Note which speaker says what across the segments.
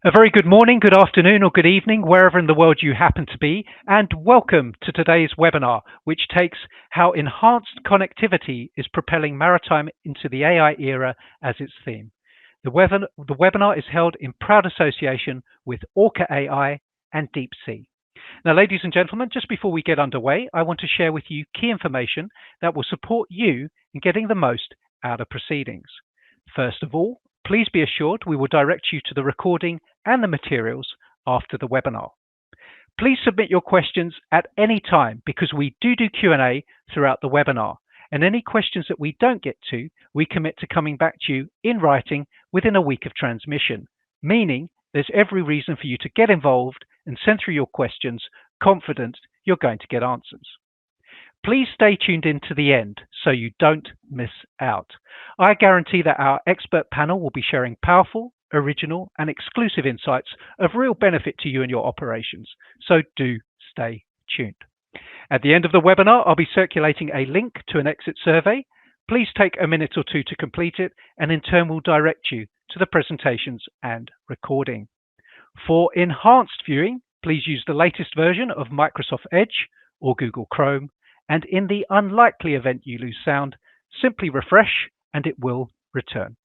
Speaker 1: A very good morning, good afternoon, or good evening, wherever in the world you happen to be, and welcome to today's webinar, which takes how enhanced connectivity is propelling maritime into the AI era as its theme. The webinar is held in proud association with Orca AI and DeepSea. Now, ladies and gentlemen, just before we get underway, I want to share with you key information that will support you in getting the most out of proceedings. First of all, please be assured we will direct you to the recording and the materials after the webinar. Please submit your questions at any time because we do Q&A throughout the webinar, and any questions that we don't get to, we commit to coming back to you in writing within a week of transmission, meaning there's every reason for you to get involved and send through your questions, confident you're going to get answers. Please stay tuned in to the end so you don't miss out. I guarantee that our expert panel will be sharing powerful, original, and exclusive insights of real benefit to you and your operations, so do stay tuned. At the end of the webinar, I'll be circulating a link to an exit survey. Please take a minute or two to complete it, and in turn we'll direct you to the presentations and recording. For enhanced viewing, please use the latest version of Microsoft Edge or Google Chrome, and in the unlikely event you lose sound, simply refresh and it will return.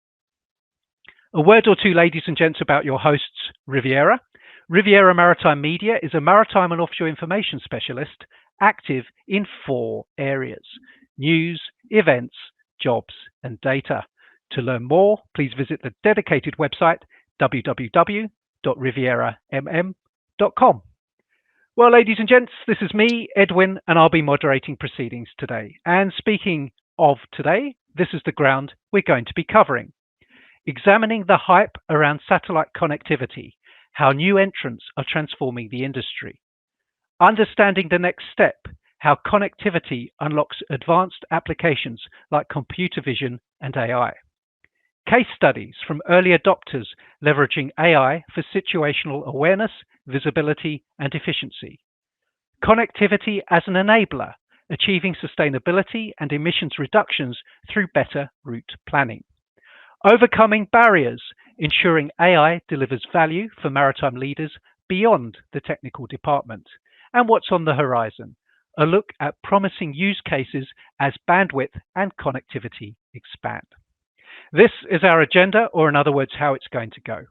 Speaker 1: A word or two, ladies and gents, about your hosts, Riviera. Riviera Maritime Media is a maritime and offshore information specialist active in 4 areas: news, events, jobs, and data. To learn more, please visit the dedicated website www.rivieramm.com. Well, ladies and gents, this is me, Edwin, and I'll be moderating proceedings today. And speaking of today, this is the ground we're going to be covering. Examining the hype around satellite connectivity, how new entrants are transforming the industry. Understanding the next step, how connectivity unlocks advanced applications like computer vision and AI. Case studies from early adopters leveraging AI for situational awareness, visibility, and efficiency. Connectivity as an enabler, achieving sustainability and emissions reductions through better route planning. Overcoming barriers, ensuring AI delivers value for maritime leaders beyond the technical department. And what's on the horizon? A look at promising use cases as bandwidth and connectivity expand. This is our agenda, or in other words, how it's going to go.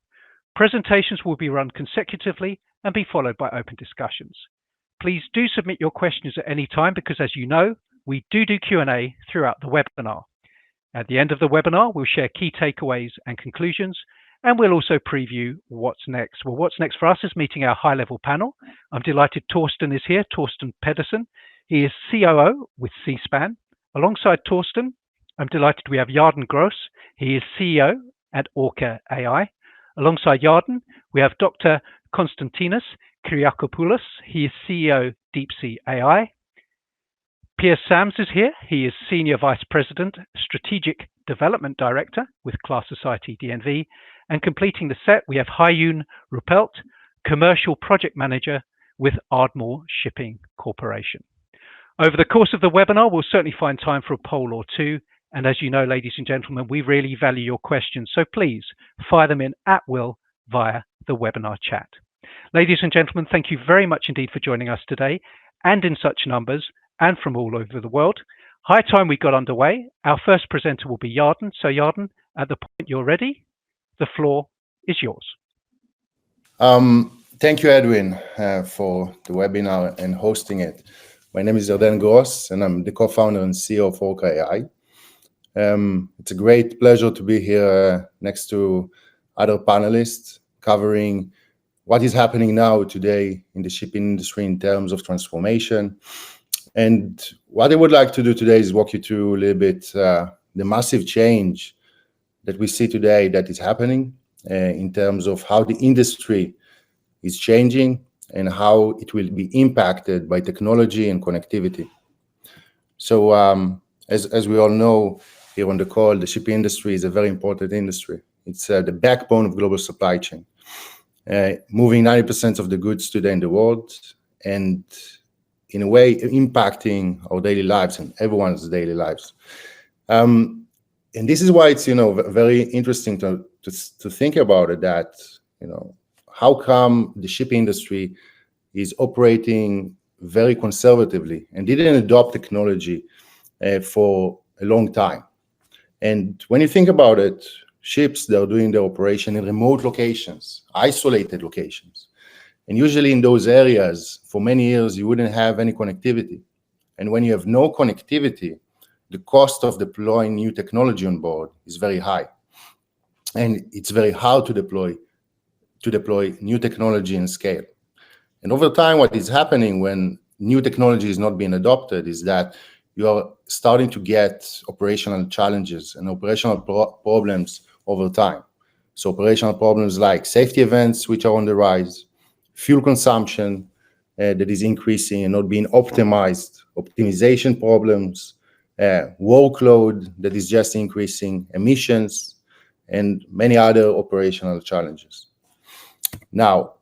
Speaker 1: Presentations will be run consecutively and be followed by open discussions. Please do submit your questions at any time because, as you know, we do Q&A throughout the webinar. At the end of the webinar, we'll share key takeaways and conclusions, and we'll also preview what's next. Well, what's next for us is meeting our high-level panel. I'm delighted Torsten is here, Torsten Pedersen. He is COO with C-SPAN. Alongside Torsten, I'm delighted we have Jarden Gross. He is CEO at Orca AI. Alongside Jarden, we have Dr. Konstantinos Kyriakopoulos. He is CEO DeepSea AI. Piers Sams is here. He is Senior Vice President, Strategic Development Director with Class Society DNV. And completing the set, we have Hyun Ruppelt, Commercial Project Manager with Ardmore Shipping Corporation. Over the course of the webinar, we'll certainly find time for a poll or two. And as you know, ladies and gentlemen, we really value your questions. So please fire them in at will via the webinar chat. Ladies and gentlemen, thank you very much indeed for joining us today, and in such numbers and from all over the world. High time we got underway. Our first presenter will be Jarden. So Jarden, at the point you're ready, the floor is yours.
Speaker 2: Thank you, Edwin, for the webinar and hosting it. My name is Jarden Gross, and I'm the co-founder and CEO of Orca AI. It's a great pleasure to be here next to other panelists covering what is happening now today in the shipping industry in terms of transformation. And what I would like to do today is walk you through a little bit the massive change that we see today that is happening in terms of how the industry is changing and how it will be impacted by technology and connectivity. So as we all know here on the call, the shipping industry is a very important industry. It's the backbone of global supply chain, moving 90% of the goods today in the world, and in a way impacting our daily lives and everyone's daily lives. And this is why it's very interesting to think about it, that how come the shipping industry is operating very conservatively and didn't adopt technology for a long time. And when you think about it, ships, they're doing their operation in remote locations, isolated locations. And usually in those areas, for many years, you wouldn't have any connectivity. And when you have no connectivity, the cost of deploying new technology on board is very high. And it's very hard to deploy new technology in scale. And over time, what is happening when new technology is not being adopted is that you are starting to get operational challenges and operational problems over time. So operational problems like safety events, which are on the rise, fuel consumption that is increasing and not being optimized, optimization problems, workload that is just increasing, emissions, and many other operational challenges. Now,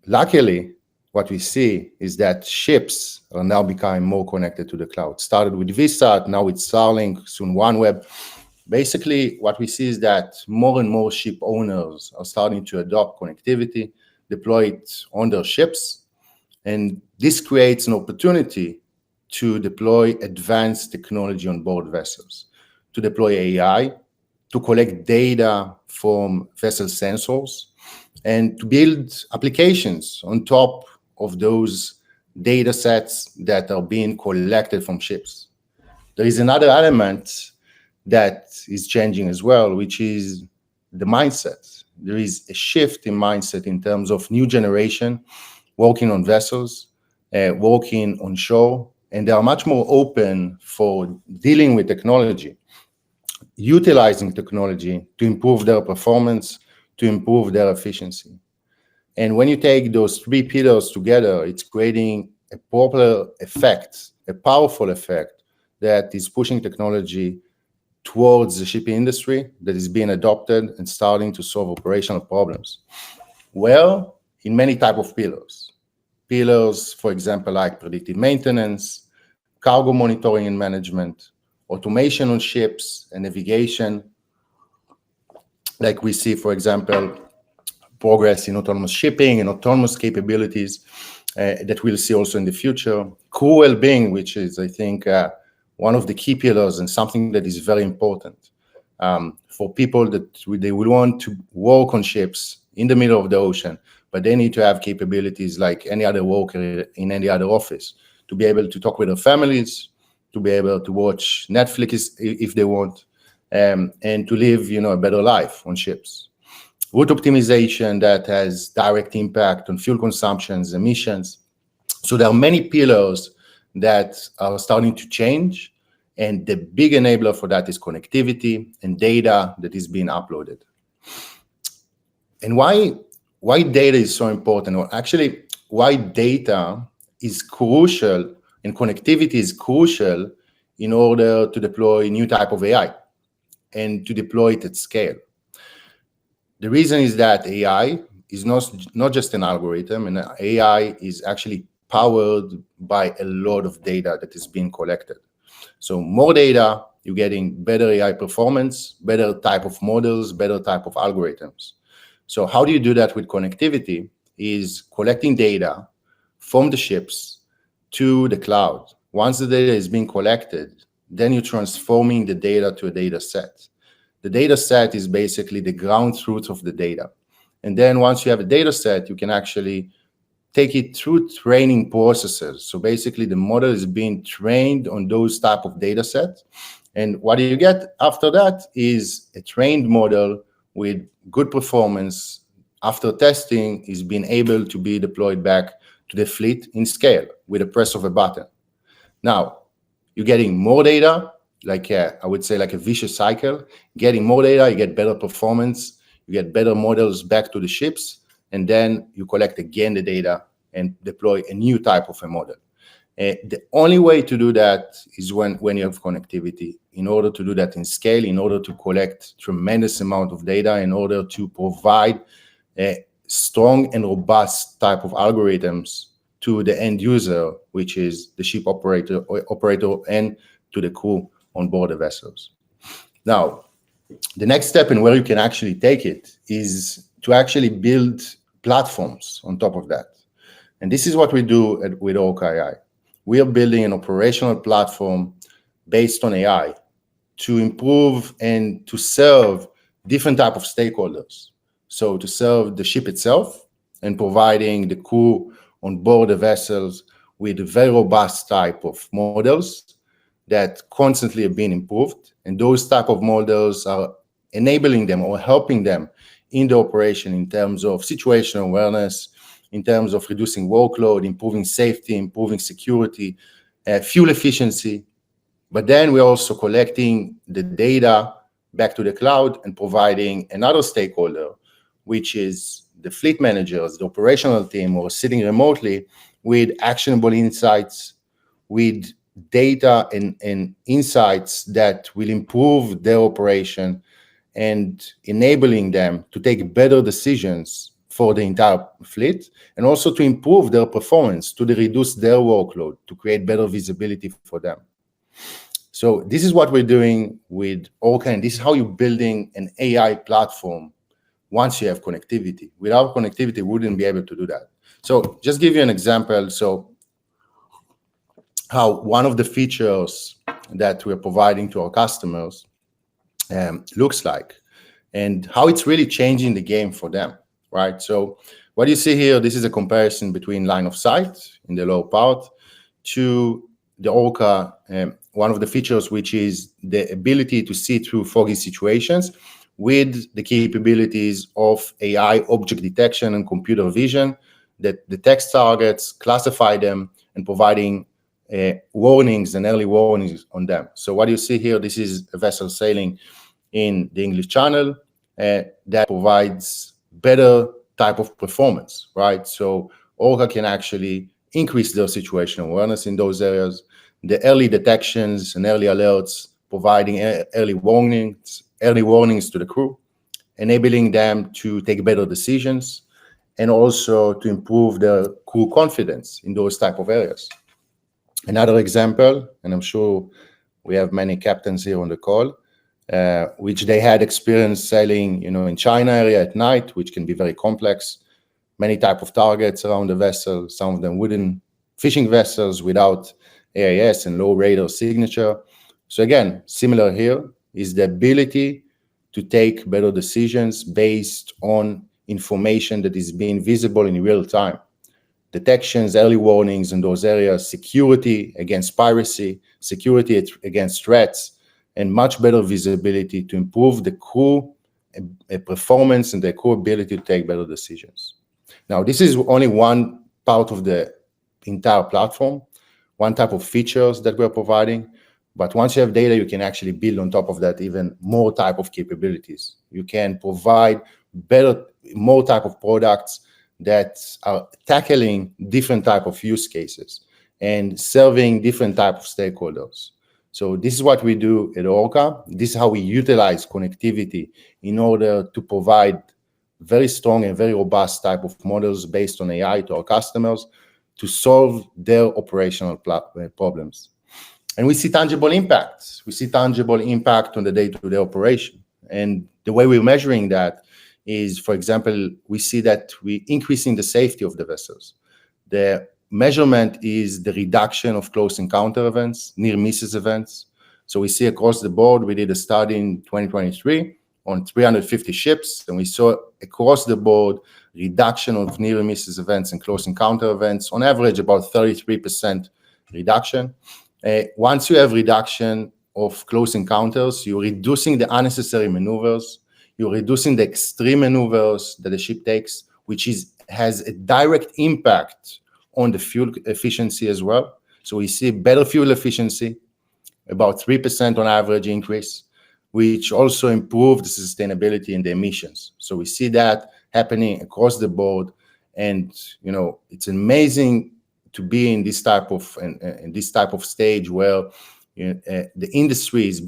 Speaker 2: luckily, what we see is that ships are now becoming more connected to the cloud. Started with VSAT, now with Starlink, soon OneWeb. Basically, what we see is that more and more ship owners are starting to adopt connectivity, deploy it on their ships, and this creates an opportunity to deploy advanced technology on board vessels, to deploy AI, to collect data from vessel sensors, and to build applications on top of those data sets that are being collected from ships. There is another element that is changing as well, which is the mindset. There is a shift in mindset in terms of new generation working on vessels, working on shore, and they are much more open for dealing with technology, utilizing technology to improve their performance, to improve their efficiency. And when you take those three pillars together, it's creating a popular effect, a powerful effect that is pushing technology towards the shipping industry that is being adopted and starting to solve operational problems. Well, in many type of pillars. Pillars, for example, like predictive maintenance, cargo monitoring and management, automation on ships and navigation, like we see, for example, progress in autonomous shipping and autonomous capabilities that we'll see also in the future. Crew well-being, which is, I think, one of the key pillars and something that is very important for people that they will want to work on ships in the middle of the ocean, but they need to have capabilities like any other worker in any other office to be able to talk with their families, to be able to watch Netflix if they want, and to live, a better life on ships. Route optimization that has direct impact on fuel consumptions, emissions. So there are many pillars that are starting to change, and the big enabler for that is connectivity and data that is being uploaded. And why data is so important, or actually why data is crucial and connectivity is crucial in order to deploy new type of AI and to deploy it at scale. The reason is that AI is not just an algorithm, and AI is actually powered by a lot of data that is being collected. So more data, you're getting better AI performance, better type of models, better type of algorithms. So how do you do that with connectivity? Is collecting data from the ships to the cloud. Once the data is being collected, then you're transforming the data to a data set. The data set is basically the ground truth of the data. And then once you have a data set, you can actually take it through training processes. So basically the model is being trained on those type of data sets. And what you get after that is a trained model with good performance. After testing, is being able to be deployed back to the fleet in scale with a press of a button. Now, you're getting more data, I would say like a vicious cycle. Getting more data, you get better performance, you get better models back to the ships, and then you collect again the data and deploy a new type of a model. The only way to do that is when you have connectivity. In order to do that in scale, in order to collect tremendous amount of data, in order to provide a strong and robust type of algorithms to the end user, which is the ship operator and to the crew on board the vessels. Now, the next step and where you can actually take it is to actually build platforms on top of that. And this is what we do with Orca AI. We are building an operational platform based on AI to improve and to serve different type of stakeholders. So to serve the ship itself and providing the crew on board the vessels with very robust type of models that constantly are being improved. And those type of models are enabling them or helping them in the operation in terms of situational awareness, in terms of reducing workload, improving safety, improving security, fuel efficiency. But then we're also collecting the data back to the cloud and providing another stakeholder, which is the fleet managers, the operational team, or sitting remotely with actionable insights, with data and insights that will improve their operation and enabling them to take better decisions for the entire fleet, and also to improve their performance, to reduce their workload, to create better visibility for them. So this is what we're doing with Orca, and this is how you're building an AI platform once you have connectivity. Without connectivity, we wouldn't be able to do that. So just give you an example. So how one of the features that we're providing to our customers looks like, and how it's really changing the game for them, right? So what you see here, this is a comparison between line of sight in the lower part to the Orca, one of the features, which is the ability to see through foggy situations with the capabilities of AI object detection and computer vision that detects targets, classify them, and providing warnings and early warnings on them. So what you see here, this is a vessel sailing in the English Channel that provides better type of performance, right? So Orca can actually increase their situational awareness in those areas, the early detections and early alerts, providing early warnings to the crew, enabling them to take better decisions, and also to improve their crew confidence in those type of areas. Another example, and I'm sure we have many captains here on the call, which they had experience sailing, in China area at night, which can be very complex. Many type of targets around the vessel, some of them wooden fishing vessels without AIS and low radar signature. So again, similar here is the ability to take better decisions based on information that is being visible in real time. Detections, early warnings in those areas, security against piracy, security against threats, and much better visibility to improve the crew performance and the crew ability to take better decisions. Now, this is only one part of the entire platform, one type of features that we're providing. But once you have data, you can actually build on top of that even more type of capabilities. You can provide more type of products that are tackling different type of use cases and serving different type of stakeholders. So this is what we do at Orca. This is how we utilize connectivity in order to provide very strong and very robust type of models based on AI to our customers to solve their operational problems. And we see tangible impacts. We see tangible impact on the day-to-day operation. And the way we're measuring that is, for example, we see that we're increasing the safety of the vessels. The measurement is the reduction of close encounter events, near misses events. So we see across the board, we did a study in 2023 on 350 ships, and we saw across the board reduction of near misses events and close encounter events, on average about 33% reduction. Once you have reduction of close encounters, you're reducing the unnecessary maneuvers, you're reducing the extreme maneuvers that the ship takes, which has a direct impact on the fuel efficiency as well. So we see better fuel efficiency, about 3% on average increase, which also improves the sustainability in the emissions. So we see that happening across the board, and it's amazing to be in this type of stage where the industry is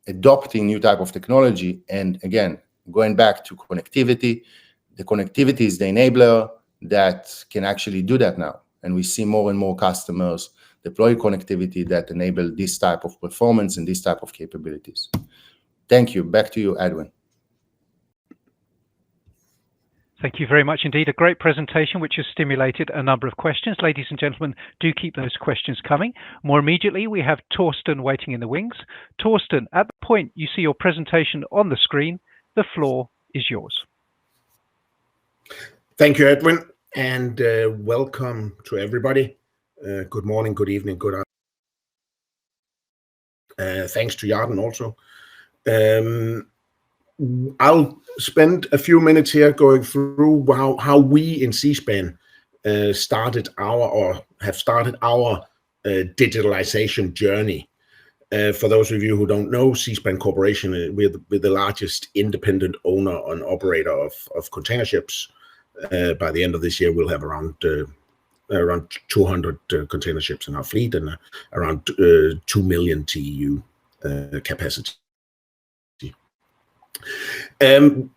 Speaker 2: adopting new type of technology. And again, going back to connectivity, the connectivity is the enabler that can actually do that now. And we see more and more customers deploy connectivity that enable this type of performance and this type of capabilities. Thank you. Back to you, Edwin.
Speaker 1: Thank you very much indeed. A great presentation which has stimulated a number of questions. Ladies and gentlemen, do keep those questions coming. More immediately, we have Torsten waiting in the wings. Torsten, at the point you see your presentation on the screen, the floor is yours.
Speaker 3: Thank you, Edwin, and welcome to everybody. Good morning, good evening, good afternoon. Thanks to Jarden also. I'll spend a few minutes here going through how we in Seaspan have started our digitalization journey. For those of you who don't know, Seaspan Corporation, we're the largest independent owner and operator of container ships. By the end of this year, we'll have around 200 container ships in our fleet and around 2 million TEU capacity. There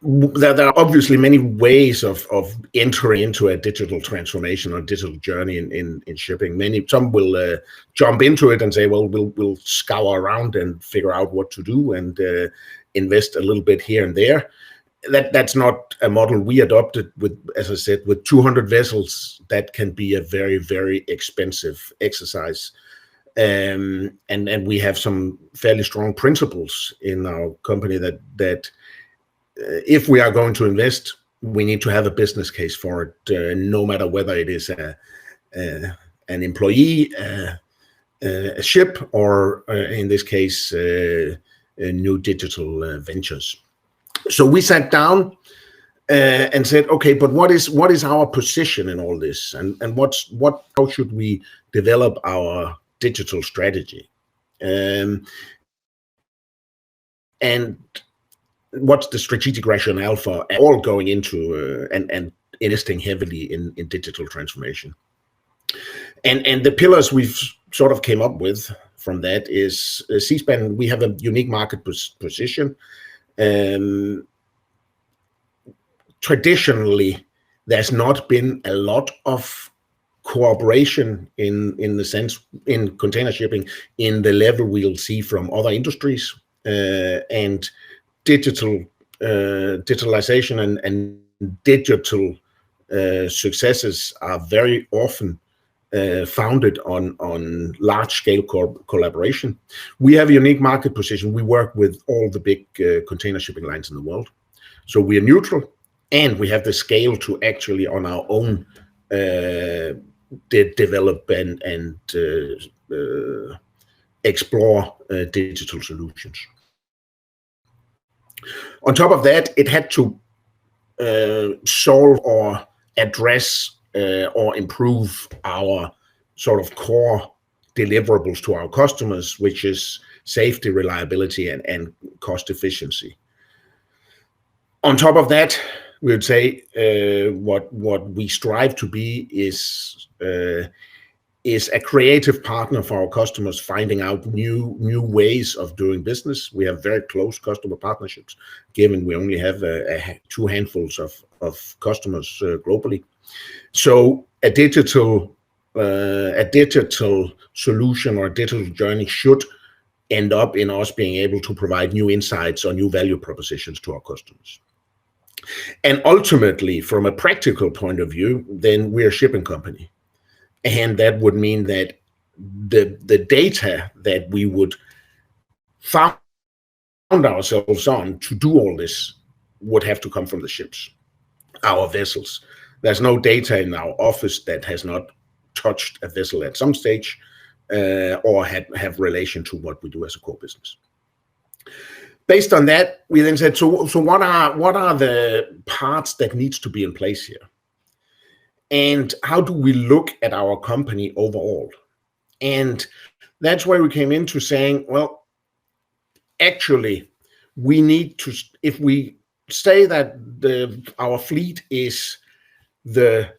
Speaker 3: are obviously many ways of entering into a digital transformation or digital journey in shipping. Some will jump into it and say, well, we'll scour around and figure out what to do and invest a little bit here and there. That's not a model we adopted with, as I said, with 200 vessels. That can be a very, very expensive exercise. And we have some fairly strong principles in our company that if we are going to invest, we need to have a business case for it, no matter whether it is an employee, a ship, or in this case, new digital ventures. So we sat down and said, okay, but what is our position in all this, and how should we develop our digital strategy, and what's the strategic rationale for all going into and investing heavily in digital transformation? And the pillars we've sort of came up with from that is Seaspan. We have a unique market position. Traditionally, there's not been a lot of cooperation in the sense in container shipping in the level we'll see from other industries, and digitalization and digital successes are very often founded on large-scale collaboration. We have a unique market position. We work with all the big container shipping lines in the world. So we are neutral, and we have the scale to actually on our own develop and explore digital solutions. On top of that, it had to solve or address or improve our sort of core deliverables to our customers, which is safety, reliability, and cost efficiency. On top of that, we would say what we strive to be is a creative partner for our customers, finding out new ways of doing business. We have very close customer partnerships, given we only have two handfuls of customers globally. So a digital solution or a digital journey should end up in us being able to provide new insights or new value propositions to our customers. And ultimately, from a practical point of view, then we're a shipping company. And that would mean that the data that we would found ourselves on to do all this would have to come from the ships, our vessels. There's no data in our office that has not touched a vessel at some stage or have relation to what we do as a core business. Based on that, we then said, so what are the parts that needs to be in place here? And how do we look at our company overall? And that's where we came into saying, well, actually, we need to, if we say that our fleet is the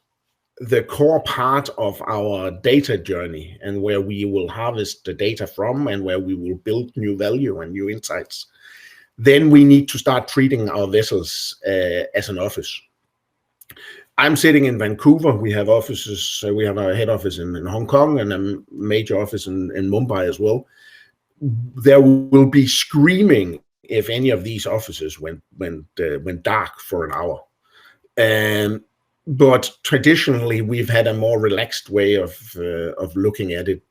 Speaker 3: core part of our data journey and where we will harvest the data from and where we will build new value and new insights, then we need to start treating our vessels as an office. I'm sitting in Vancouver. We have offices. We have our head office in Hong Kong and a major office in Mumbai as well. There will be screaming if any of these offices went dark for an hour. But traditionally, we've had a more relaxed way of looking at it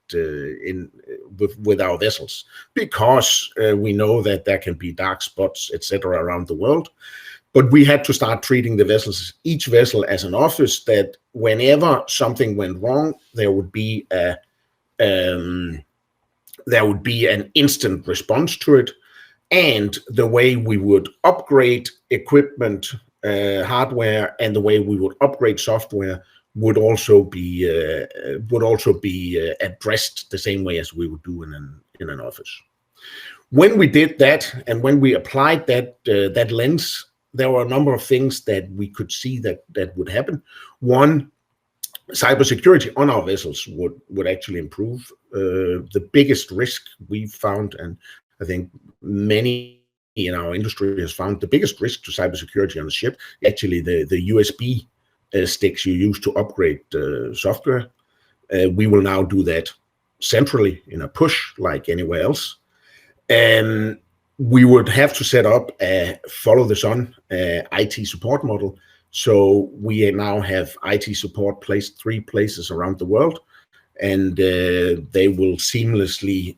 Speaker 3: with our vessels, because we know that there can be dark spots, etc., around the world. But we had to start treating the vessels, each vessel, as an office, that whenever something went wrong, there would be an instant response to it. And the way we would upgrade equipment, hardware, and the way we would upgrade software would also be addressed the same way as we would do in an office. When we did that, and when we applied that lens, there were a number of things that we could see that would happen. One, cybersecurity on our vessels would actually improve. The biggest risk we found, and I think many in our industry has found, the biggest risk to cybersecurity on the ship, actually the USB sticks you use to upgrade software. We will now do that centrally in a push like anywhere else. And we would have to set up a follow the sun IT support model. So we now have IT support placed 3 places around the world, and they will seamlessly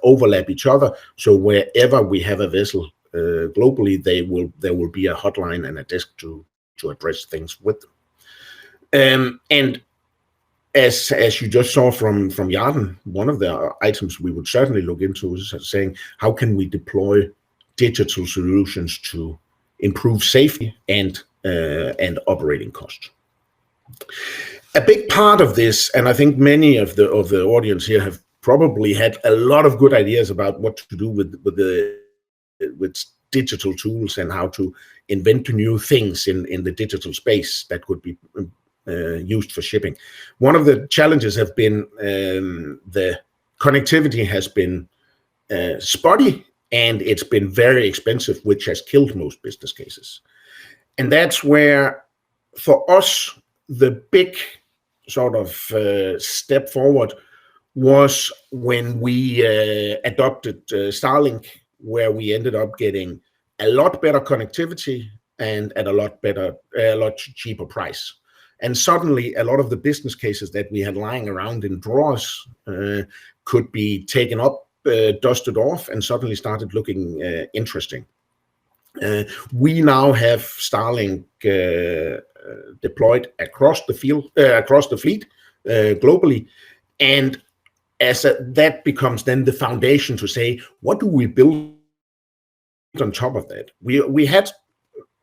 Speaker 3: overlap each other. So wherever we have a vessel globally, there will be a hotline and a desk to address things with them. And as you just saw from Jarden, one of the items we would certainly look into is saying, how can we deploy digital solutions to improve safety and operating costs? A big part of this, and I think many of the audience here have probably had a lot of good ideas about what to do with digital tools and how to invent new things in the digital space that could be used for shipping. One of the challenges have been the connectivity has been spotty, and it's been very expensive, which has killed most business cases. And that's where, for us, the big sort of step forward was when we adopted Starlink, where we ended up getting a lot better connectivity and at a lot cheaper price. And suddenly, a lot of the business cases that we had lying around in drawers could be taken up, dusted off, and suddenly started looking interesting. We now have Starlink deployed across the fleet globally, and that becomes then the foundation to say, what do we build on top of that? We had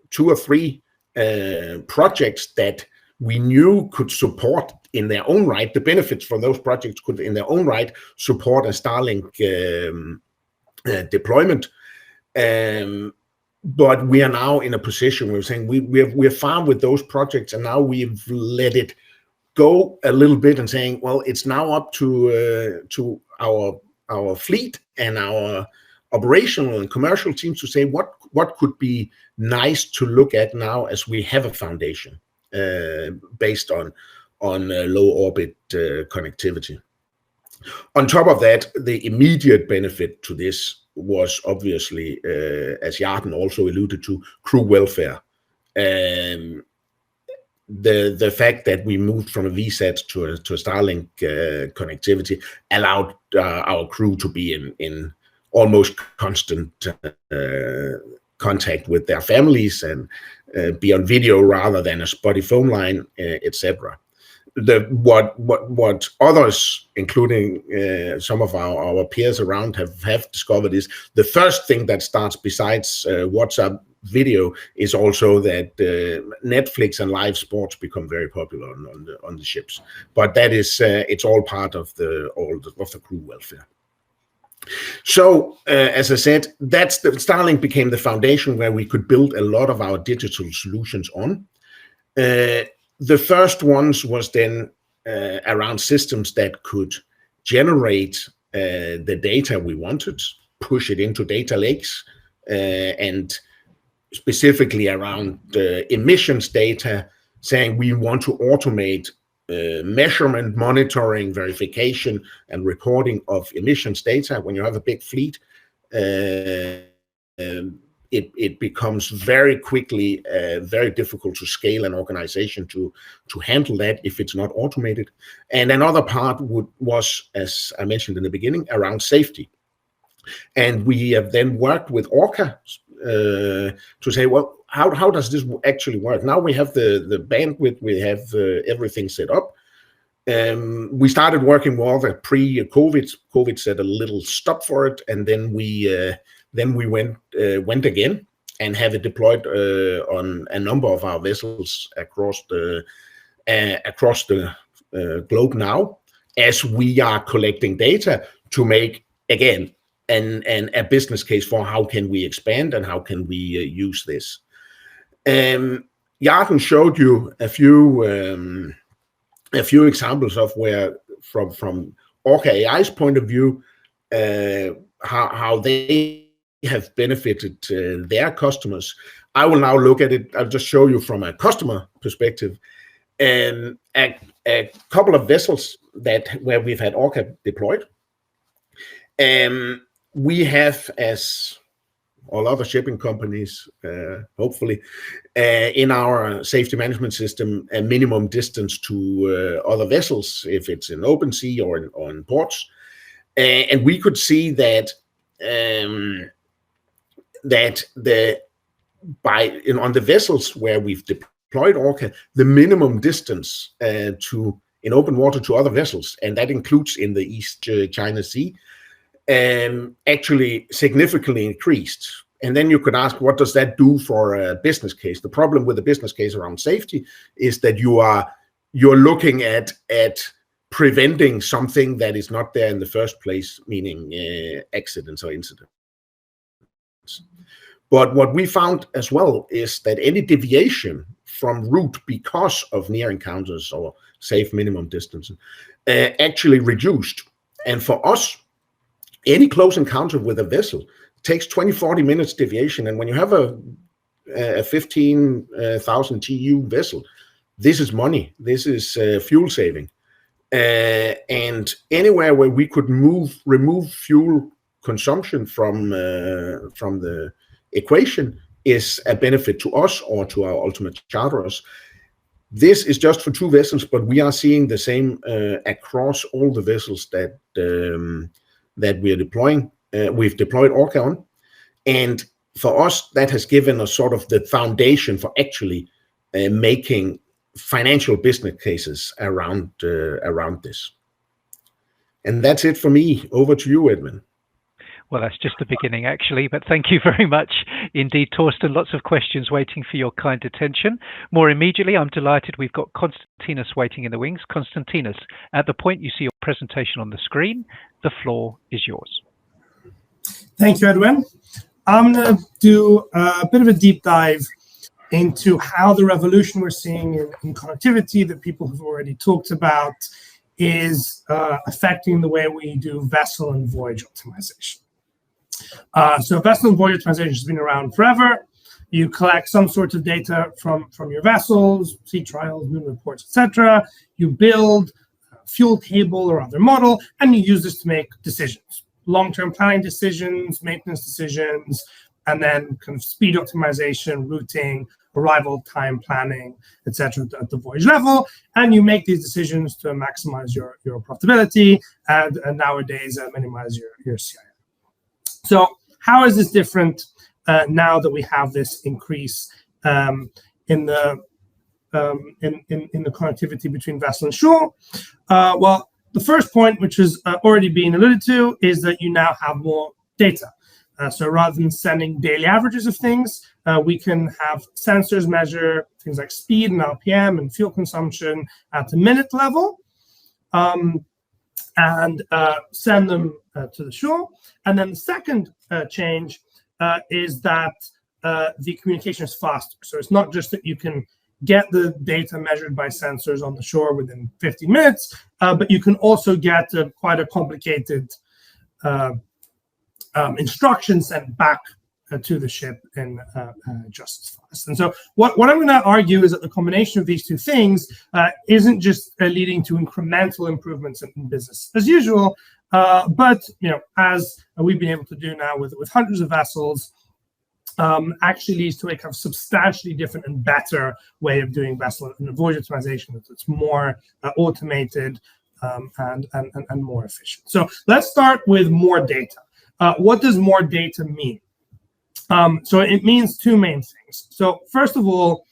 Speaker 3: 2 or 3 projects that we knew could support in their own right. The benefits from those projects could in their own right support a Starlink deployment. But we are now in a position where we're saying we're fine with those projects, and now we've let it go a little bit and saying, well, it's now up to our fleet and our operational and commercial teams to say what could be nice to look at now as we have a foundation based on low orbit connectivity. On top of that, the immediate benefit to this was obviously, as Jarden also alluded to, crew welfare. The fact that we moved from a VSAT to a Starlink connectivity allowed our crew to be in almost constant contact with their families and be on video rather than a spotty phone line, etc. What others, including some of our peers around, have discovered is the first thing that starts besides WhatsApp video is also that Netflix and live sports become very popular on the ships. But that is it's all part of the crew welfare. So as I said, Starlink became the foundation where we could build a lot of our digital solutions on. The first ones was then around systems that could generate the data we wanted, push it into data lakes, and specifically around emissions data, saying we want to automate measurement, monitoring, verification, and reporting of emissions data. When you have a big fleet, it becomes very quickly very difficult to scale an organization to handle that if it's not automated. And another part was, as I mentioned in the beginning, around safety. And we have then worked with Orca to say, well, how does this actually work? Now we have the bandwidth, we have everything set up. We started working with Orca pre-COVID. COVID set a little stop for it, and then we went again and have it deployed on a number of our vessels across the globe now, as we are collecting data to make again a business case for how can we expand and how can we use this. Jarden showed you a few examples of where, from Orca AI's point of view, how they have benefited their customers. I will now look at it. I'll just show you from a customer perspective. A couple of vessels where we've had Orca deployed. We have, as all other shipping companies, hopefully, in our safety management system, a minimum distance to other vessels, if it's in open sea or in ports. And we could see that on the vessels where we've deployed Orca, the minimum distance in open water to other vessels, and that includes in the East China Sea, actually significantly increased. And then you could ask, what does that do for a business case? The problem with the business case around safety is that you're looking at preventing something that is not there in the first place, meaning accidents or incidents. But what we found as well is that any deviation from route because of near encounters or safe minimum distance actually reduced. And for us, any close encounter with a vessel takes 20-40 minutes deviation. And when you have a 15,000 TEU vessel, this is money. This is fuel saving. And anywhere where we could remove fuel consumption from the equation is a benefit to us or to our ultimate charterers. This is just for 2 vessels, but we are seeing the same across all the vessels that we are deploying. We've deployed Orca on, and for us that has given us sort of the foundation for actually making financial business cases around this. And that's it for me. Over to you, Edwin.
Speaker 1: Well, that's just the beginning, actually, but thank you very much indeed, Torsten. Lots of questions waiting for your kind attention. More immediately, I'm delighted we've got Konstantinos waiting in the wings. Konstantinos, at the point you see your presentation on the screen, the floor is yours.
Speaker 4: Thank you, Edwin. I'm going to do a bit of a deep dive into how the revolution we're seeing in connectivity that people have already talked about is affecting the way we do vessel and voyage optimization. So vessel and voyage optimization has been around forever. You collect some sorts of data from your vessels, sea trials, moon reports, etc. You build a fuel table or other model, and you use this to make decisions. Long-term planning decisions, maintenance decisions, and then kind of speed optimization, routing, arrival time planning, etc. at the voyage level. And you make these decisions to maximize your profitability and nowadays minimize your CII. So how is this different now that we have this increase in the connectivity between vessel and shore? Well, the first point, which has already been alluded to, is that you now have more data. So rather than sending daily averages of things, we can have sensors measure things like speed and RPM and fuel consumption at the minute level, and send them to the shore. And then the second change is that the communication is faster. So it's not just that you can get the data measured by sensors on the shore within 15 minutes, but you can also get quite a complicated instruction sent back to the ship in just as fast. And so what I'm going to argue is that the combination of these two things isn't just leading to incremental improvements in business as usual, but as we've been able to do now with hundreds of vessels, actually leads to a kind of substantially different and better way of doing vessel and voyage optimization. It's more automated and more efficient. So let's start with more data. What does more data mean? So it means two main things. So first of all,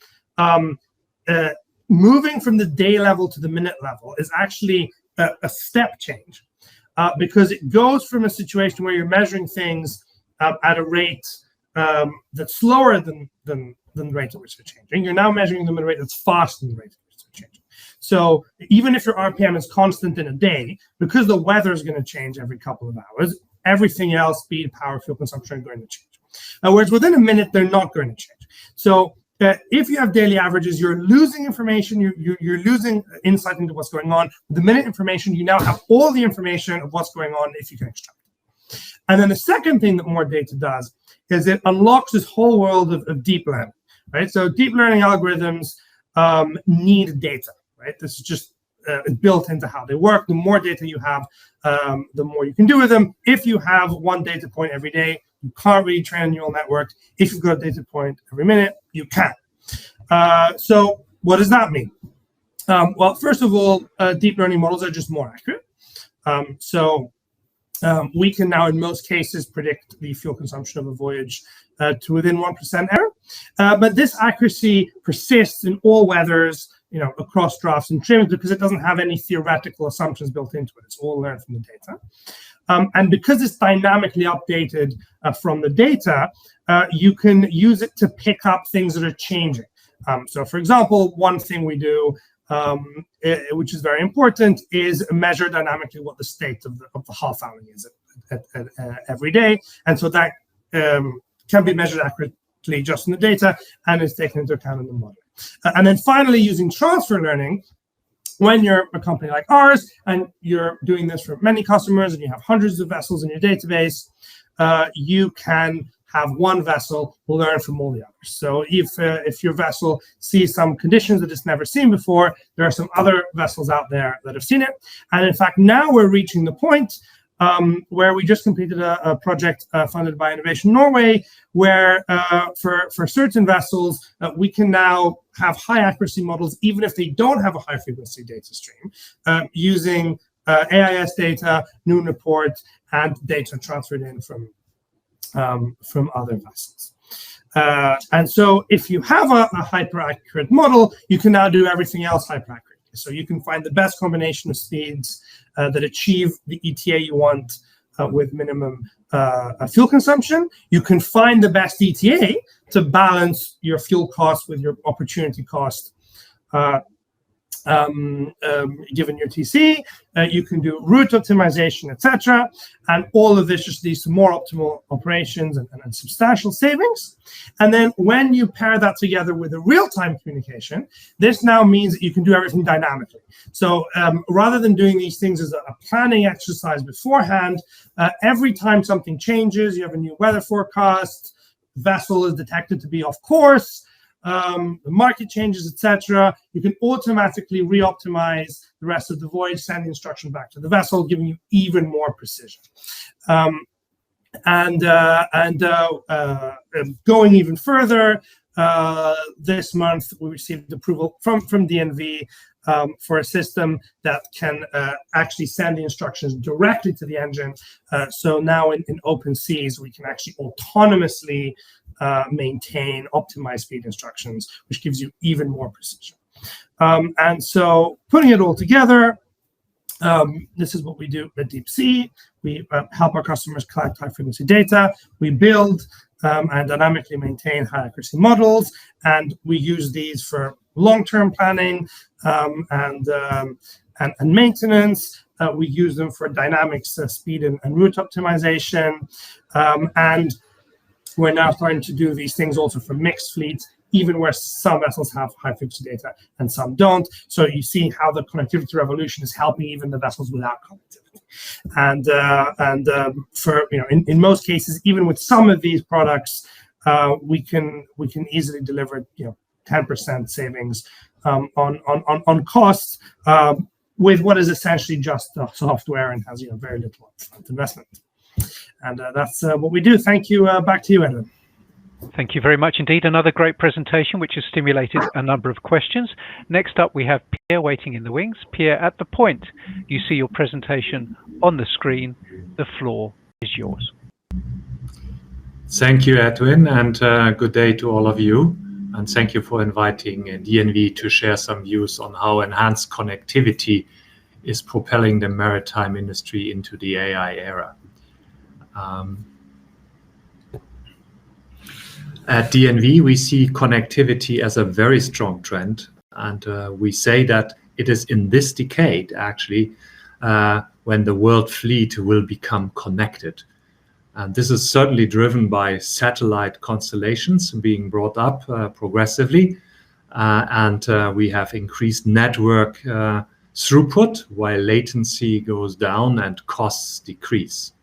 Speaker 4: moving from the day level to the minute level is actually a step change, because it goes from a situation where you're measuring things at a rate that's slower than the rate at which they're changing. You're now measuring them at a rate that's faster than the rate at which they're changing. So even if your RPM is constant in a day, because the weather is going to change every couple of hours, everything else, speed, power, fuel consumption, are going to change. Whereas within a minute, they're not going to change. So if you have daily averages, you're losing information, you're losing insight into what's going on. The minute information, you now have all the information of what's going on if you can extract it. And then the second thing that more data does is it unlocks this whole world of deep learning, right? So deep learning algorithms need data, right? This is just built into how they work. The more data you have, the more you can do with them. If you have one data point every day, you can't really train a neural network. If you've got a data point every minute, you can. So what does that mean? Well, first of all, deep learning models are just more accurate. We can now, in most cases, predict the fuel consumption of a voyage to within 1% error. But this accuracy persists in all weathers, across drafts and trims, because it doesn't have any theoretical assumptions built into it. It's all learned from the data. And because it's dynamically updated from the data, you can use it to pick up things that are changing. So, for example, one thing we do, which is very important, is measure dynamically what the state of the hull fouling is every day. And so that can be measured accurately just in the data and is taken into account in the model. And then finally, using transfer learning, when you're a company like ours and you're doing this for many customers and you have hundreds of vessels in your database, you can have one vessel learn from all the others. So if your vessel sees some conditions that it's never seen before, there are some other vessels out there that have seen it. And in fact, now we're reaching the point where we just completed a project funded by Innovation Norway, where for certain vessels, we can now have high accuracy models, even if they don't have a high frequency data stream, using AIS data, Noon report, and data transferred in from other vessels. And so if you have a hyper accurate model, you can now do everything else hyper accurate. So you can find the best combination of speeds that achieve the ETA you want with minimum fuel consumption. You can find the best ETA to balance your fuel cost with your opportunity cost given your TC. You can do route optimization, etc. And all of this just leads to more optimal operations and substantial savings. And then when you pair that together with a real-time communication, this now means that you can do everything dynamically. So rather than doing these things as a planning exercise beforehand, every time something changes, you have a new weather forecast, vessel is detected to be off course, the market changes, etc. You can automatically re-optimize the rest of the voyage, send the instruction back to the vessel, giving you even more precision. Going even further, this month we received approval from DNV for a system that can actually send the instructions directly to the engine. So now in open seas, we can actually autonomously maintain optimized speed instructions, which gives you even more precision. And so putting it all together, this is what we do at Deep Sea. We help our customers collect high frequency data. We build and dynamically maintain high accuracy models, and we use these for long-term planning and maintenance. We use them for dynamics, speed and route optimization, and we're now starting to do these things also for mixed fleets, even where some vessels have high frequency data and some don't. So you see how the connectivity revolution is helping even the vessels without connectivity. And for in most cases, even with some of these products, we can easily deliver 10% savings on costs with what is essentially just software and has very little upfront investment. And that's what we do. Thank you. Back to you, Edwin.
Speaker 1: Thank you very much indeed. Another great presentation which has stimulated a number of questions. Next up, we have Pierre waiting in the wings. Pierre, at the point you see your presentation on the screen, the floor is yours.
Speaker 5: Thank you, Edwin, and good day to all of you. And thank you for inviting DNV to share some views on how enhanced connectivity is propelling the maritime industry into the AI era. At DNV, we see connectivity as a very strong trend, and we say that it is in this decade, actually, when the world fleet will become connected. And this is certainly driven by satellite constellations being brought up progressively, and we have increased network throughput while latency goes down and costs decrease.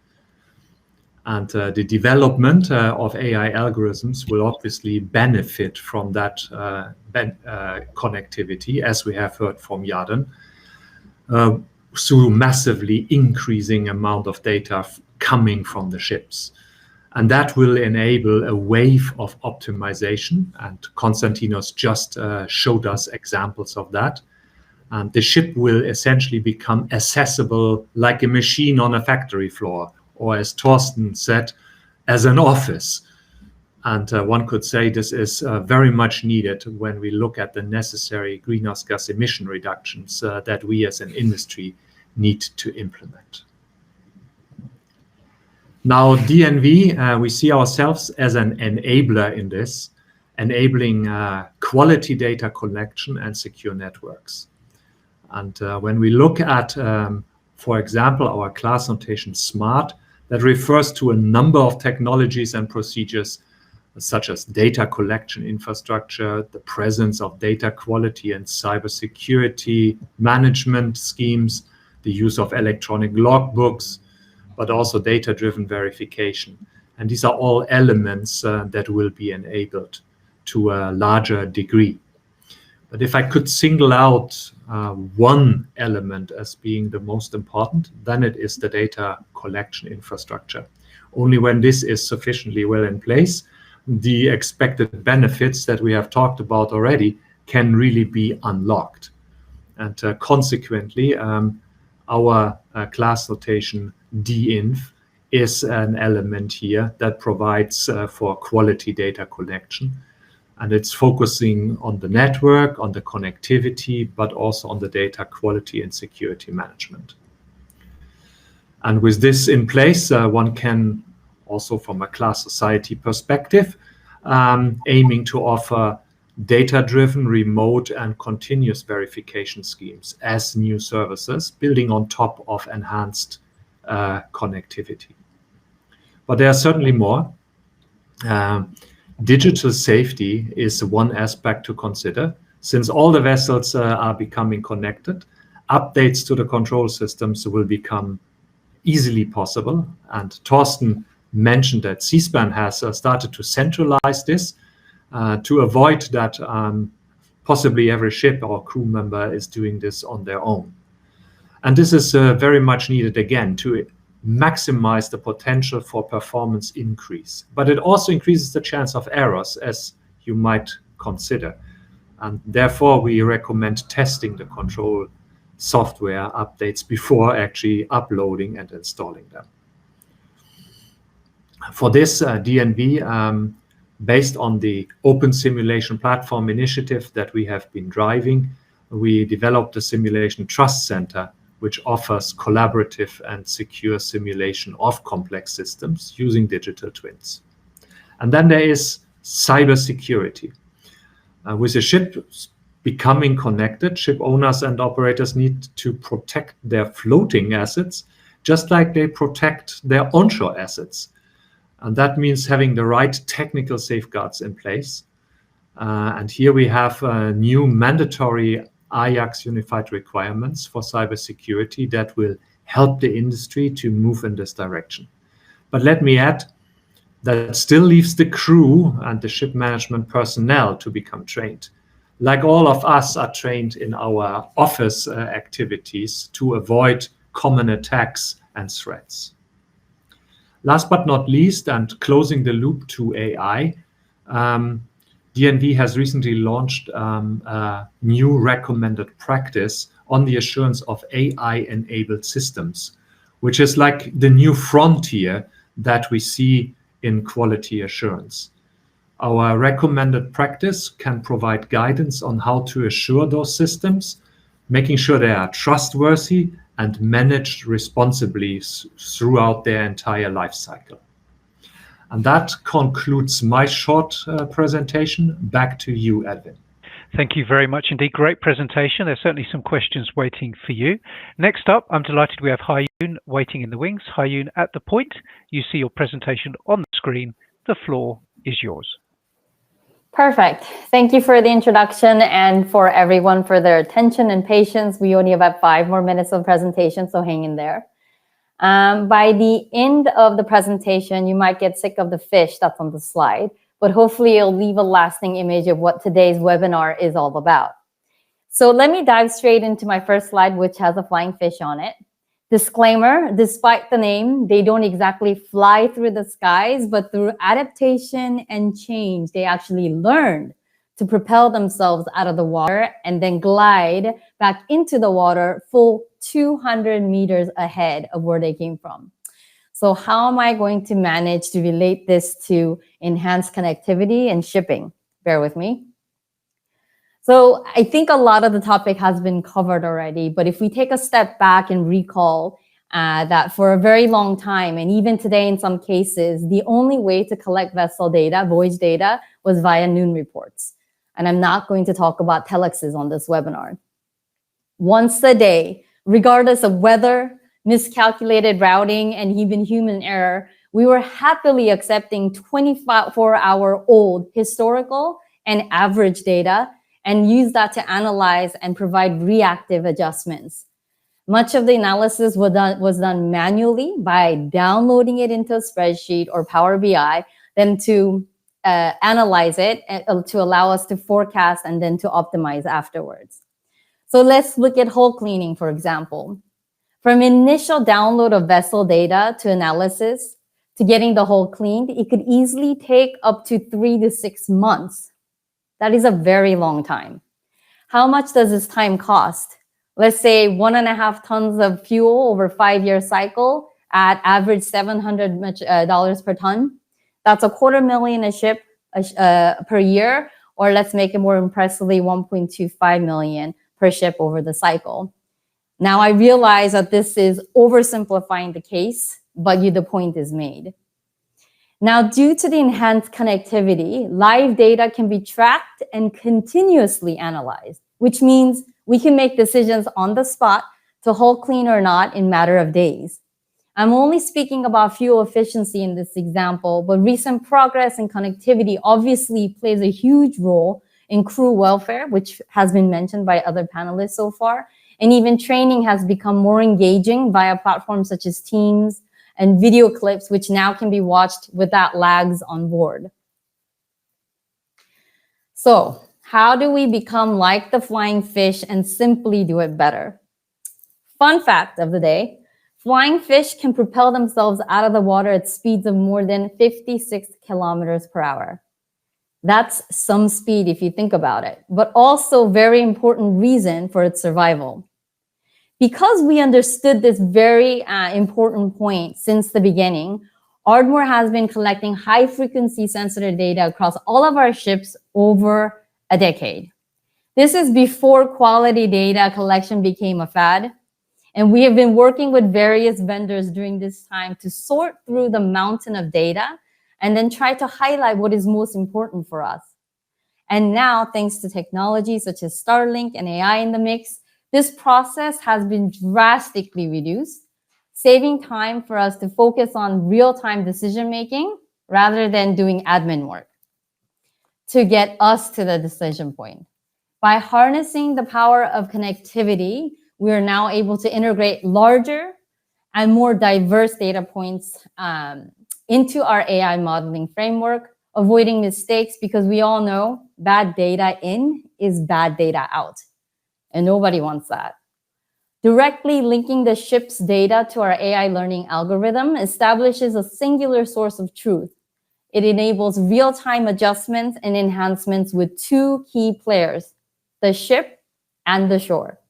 Speaker 5: And the development of AI algorithms will obviously benefit from that connectivity, as we have heard from Yaden, through massively increasing amount of data coming from the ships. And that will enable a wave of optimization. And Konstantinos just showed us examples of that. And the ship will essentially become accessible like a machine on a factory floor, or as Torsten said, as an office. And one could say this is very much needed when we look at the necessary greenhouse gas emission reductions that we as an industry need to implement. Now, DNV, we see ourselves as an enabler in this, enabling quality data collection and secure networks. And when we look at, for example, our class notation SMART, that refers to a number of technologies and procedures such as data collection infrastructure, the presence of data quality and cybersecurity management schemes, the use of electronic logbooks, but also data-driven verification. And these are all elements that will be enabled to a larger degree. But if I could single out one element as being the most important, then it is the data collection infrastructure. Only when this is sufficiently well in place, the expected benefits that we have talked about already can really be unlocked. And consequently, our class notation DINV is an element here that provides for quality data collection. And it's focusing on the network, on the connectivity, but also on the data quality and security management. And with this in place, one can also, from a class society perspective, aiming to offer data-driven, remote, and continuous verification schemes as new services, building on top of enhanced connectivity. But there are certainly more. Digital safety is one aspect to consider. Since all the vessels are becoming connected, updates to the control systems will become easily possible. And Torsten mentioned that C-SPAN has started to centralize this to avoid that possibly every ship or crew member is doing this on their own. And this is very much needed again to maximize the potential for performance increase. But it also increases the chance of errors, as you might consider. And therefore, we recommend testing the control software updates before actually uploading and installing them. For this, DNV, based on the Open Simulation Platform initiative that we have been driving, we developed a Simulation Trust Center, which offers collaborative and secure simulation of complex systems using digital twins. And then there is cybersecurity. With the ship becoming connected, ship owners and operators need to protect their floating assets, just like they protect their onshore assets. And that means having the right technical safeguards in place. And here we have new mandatory IACS unified requirements for cybersecurity that will help the industry to move in this direction. But let me add, that still leaves the crew and the ship management personnel to become trained. Like all of us are trained in our office activities to avoid common attacks and threats. Last but not least, and closing the loop to AI, DNV has recently launched a new recommended practice on the assurance of AI-enabled systems, which is like the new frontier that we see in quality assurance. Our recommended practice can provide guidance on how to assure those systems, making sure they are trustworthy and managed responsibly throughout their entire life cycle. And that concludes my short presentation. Back to you, Edwin.
Speaker 1: Thank you very much indeed. Great presentation. There's certainly some questions waiting for you. Next up, I'm delighted we have Hayoon waiting in the wings. Hayoon, at the point you see your presentation on the screen, the floor is yours.
Speaker 6: Perfect. Thank you for the introduction and for everyone for their attention and patience. We only have about 5 more minutes of presentation, so hang in there. By the end of the presentation, you might get sick of the fish that's on the slide, but hopefully it'll leave a lasting image of what today's webinar is all about. So let me dive straight into my first slide, which has a flying fish on it. Disclaimer, despite the name, they don't exactly fly through the skies, but through adaptation and change, they actually learned to propel themselves out of the water and then glide back into the water full 200 meters ahead of where they came from. So how am I going to manage to relate this to enhanced connectivity and shipping? Bear with me. So I think a lot of the topic has been covered already, but if we take a step back and recall that for a very long time, and even today in some cases, the only way to collect vessel data, voyage data, was via noon reports. And I'm not going to talk about telexes on this webinar. Once a day, regardless of weather, miscalculated routing, and even human error, we were happily accepting 24-hour-old historical and average data and use that to analyze and provide reactive adjustments. Much of the analysis was done manually by downloading it into a spreadsheet or Power BI, then to analyze it to allow us to forecast and then to optimize afterwards. So let's look at hull cleaning, for example. From initial download of vessel data to analysis to getting the hull cleaned, it could easily take up to 3 to 6 months. That is a very long time. How much does this time cost? Let's say 1.5 tons of fuel over 5-year cycle at average $700 per ton. That's $250,000 a ship per year, or let's make it more impressively, $1.25 million per ship over the cycle. Now I realize that this is oversimplifying the case, but the point is made. Now, due to the enhanced connectivity, live data can be tracked and continuously analyzed, which means we can make decisions on the spot to hull clean or not in a matter of days. I'm only speaking about fuel efficiency in this example, but recent progress in connectivity obviously plays a huge role in crew welfare, which has been mentioned by other panelists so far. And even training has become more engaging via platforms such as Teams and video clips, which now can be watched without lags on board. So how do we become like the flying fish and simply do it better? Fun fact of the day, flying fish can propel themselves out of the water at speeds of more than 56 kilometers per hour. That's some speed if you think about it, but also very important reason for its survival. Because we understood this very important point since the beginning, Ardmore has been collecting high-frequency sensor data across all of our ships over a decade. This is before quality data collection became a fad, and we have been working with various vendors during this time to sort through the mountain of data and then try to highlight what is most important for us. And now, thanks to technology such as Starlink and AI in the mix, this process has been drastically reduced, saving time for us to focus on real-time decision-making rather than doing admin work to get us to the decision point. By harnessing the power of connectivity, we are now able to integrate larger and more diverse data points into our AI modeling framework, avoiding mistakes, because we all know bad data in is bad data out. And nobody wants that. Directly linking the ship's data to our AI learning algorithm establishes a singular source of truth. It enables real-time adjustments and enhancements with two key players, the ship and the shore.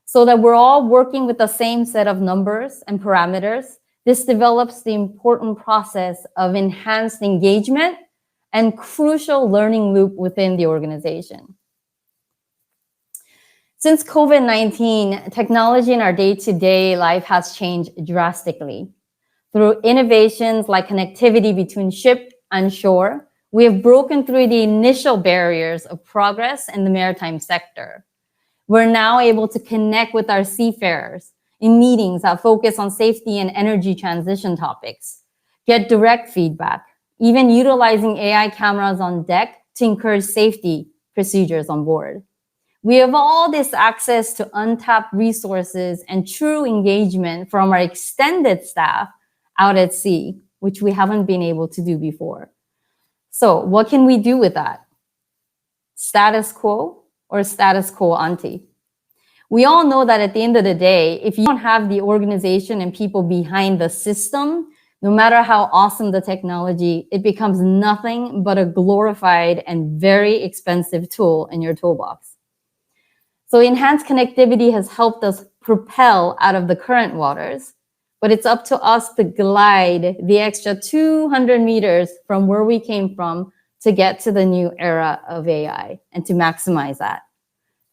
Speaker 6: So that we're all working with the same set of numbers and parameters, this develops the important process of enhanced engagement and crucial learning loop within the organization. Since COVID-19, technology in our day-to-day life has changed drastically. Through innovations like connectivity between ship and shore, we have broken through the initial barriers of progress in the maritime sector. We're now able to connect with our seafarers in meetings that focus on safety and energy transition topics, get direct feedback, even utilizing AI cameras on deck to encourage safety procedures on board. We have all this access to untapped resources and true engagement from our extended staff out at sea, which we haven't been able to do before. So what can we do with that? Status quo or status quo ante? We all know that at the end of the day, if you don't have the organization and people behind the system, no matter how awesome the technology, it becomes nothing but a glorified and very expensive tool in your toolbox. So enhanced connectivity has helped us propel out of the current waters, but it's up to us to glide the extra 200 meters from where we came from to get to the new era of AI and to maximize that.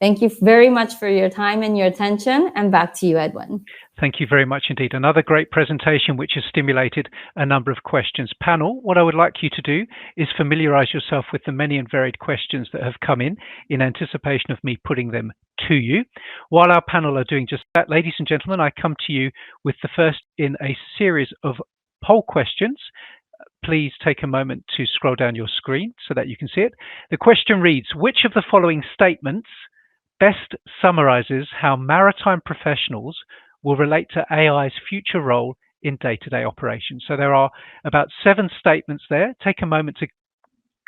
Speaker 6: Thank you very much for your time and your attention, and back to you, Edwin.
Speaker 1: Thank you very much indeed. Another great presentation which has stimulated a number of questions. Panel, what I would like you to do is familiarize yourself with the many and varied questions that have come in anticipation of me putting them to you. While our panel are doing just that, ladies and gentlemen, I come to you with the first in a series of poll questions. Please take a moment to scroll down your screen so that you can see it. The question reads, which of the following statements best summarizes how maritime professionals will relate to AI's future role in day-to-day operations? So there are about 7 statements there. Take a moment to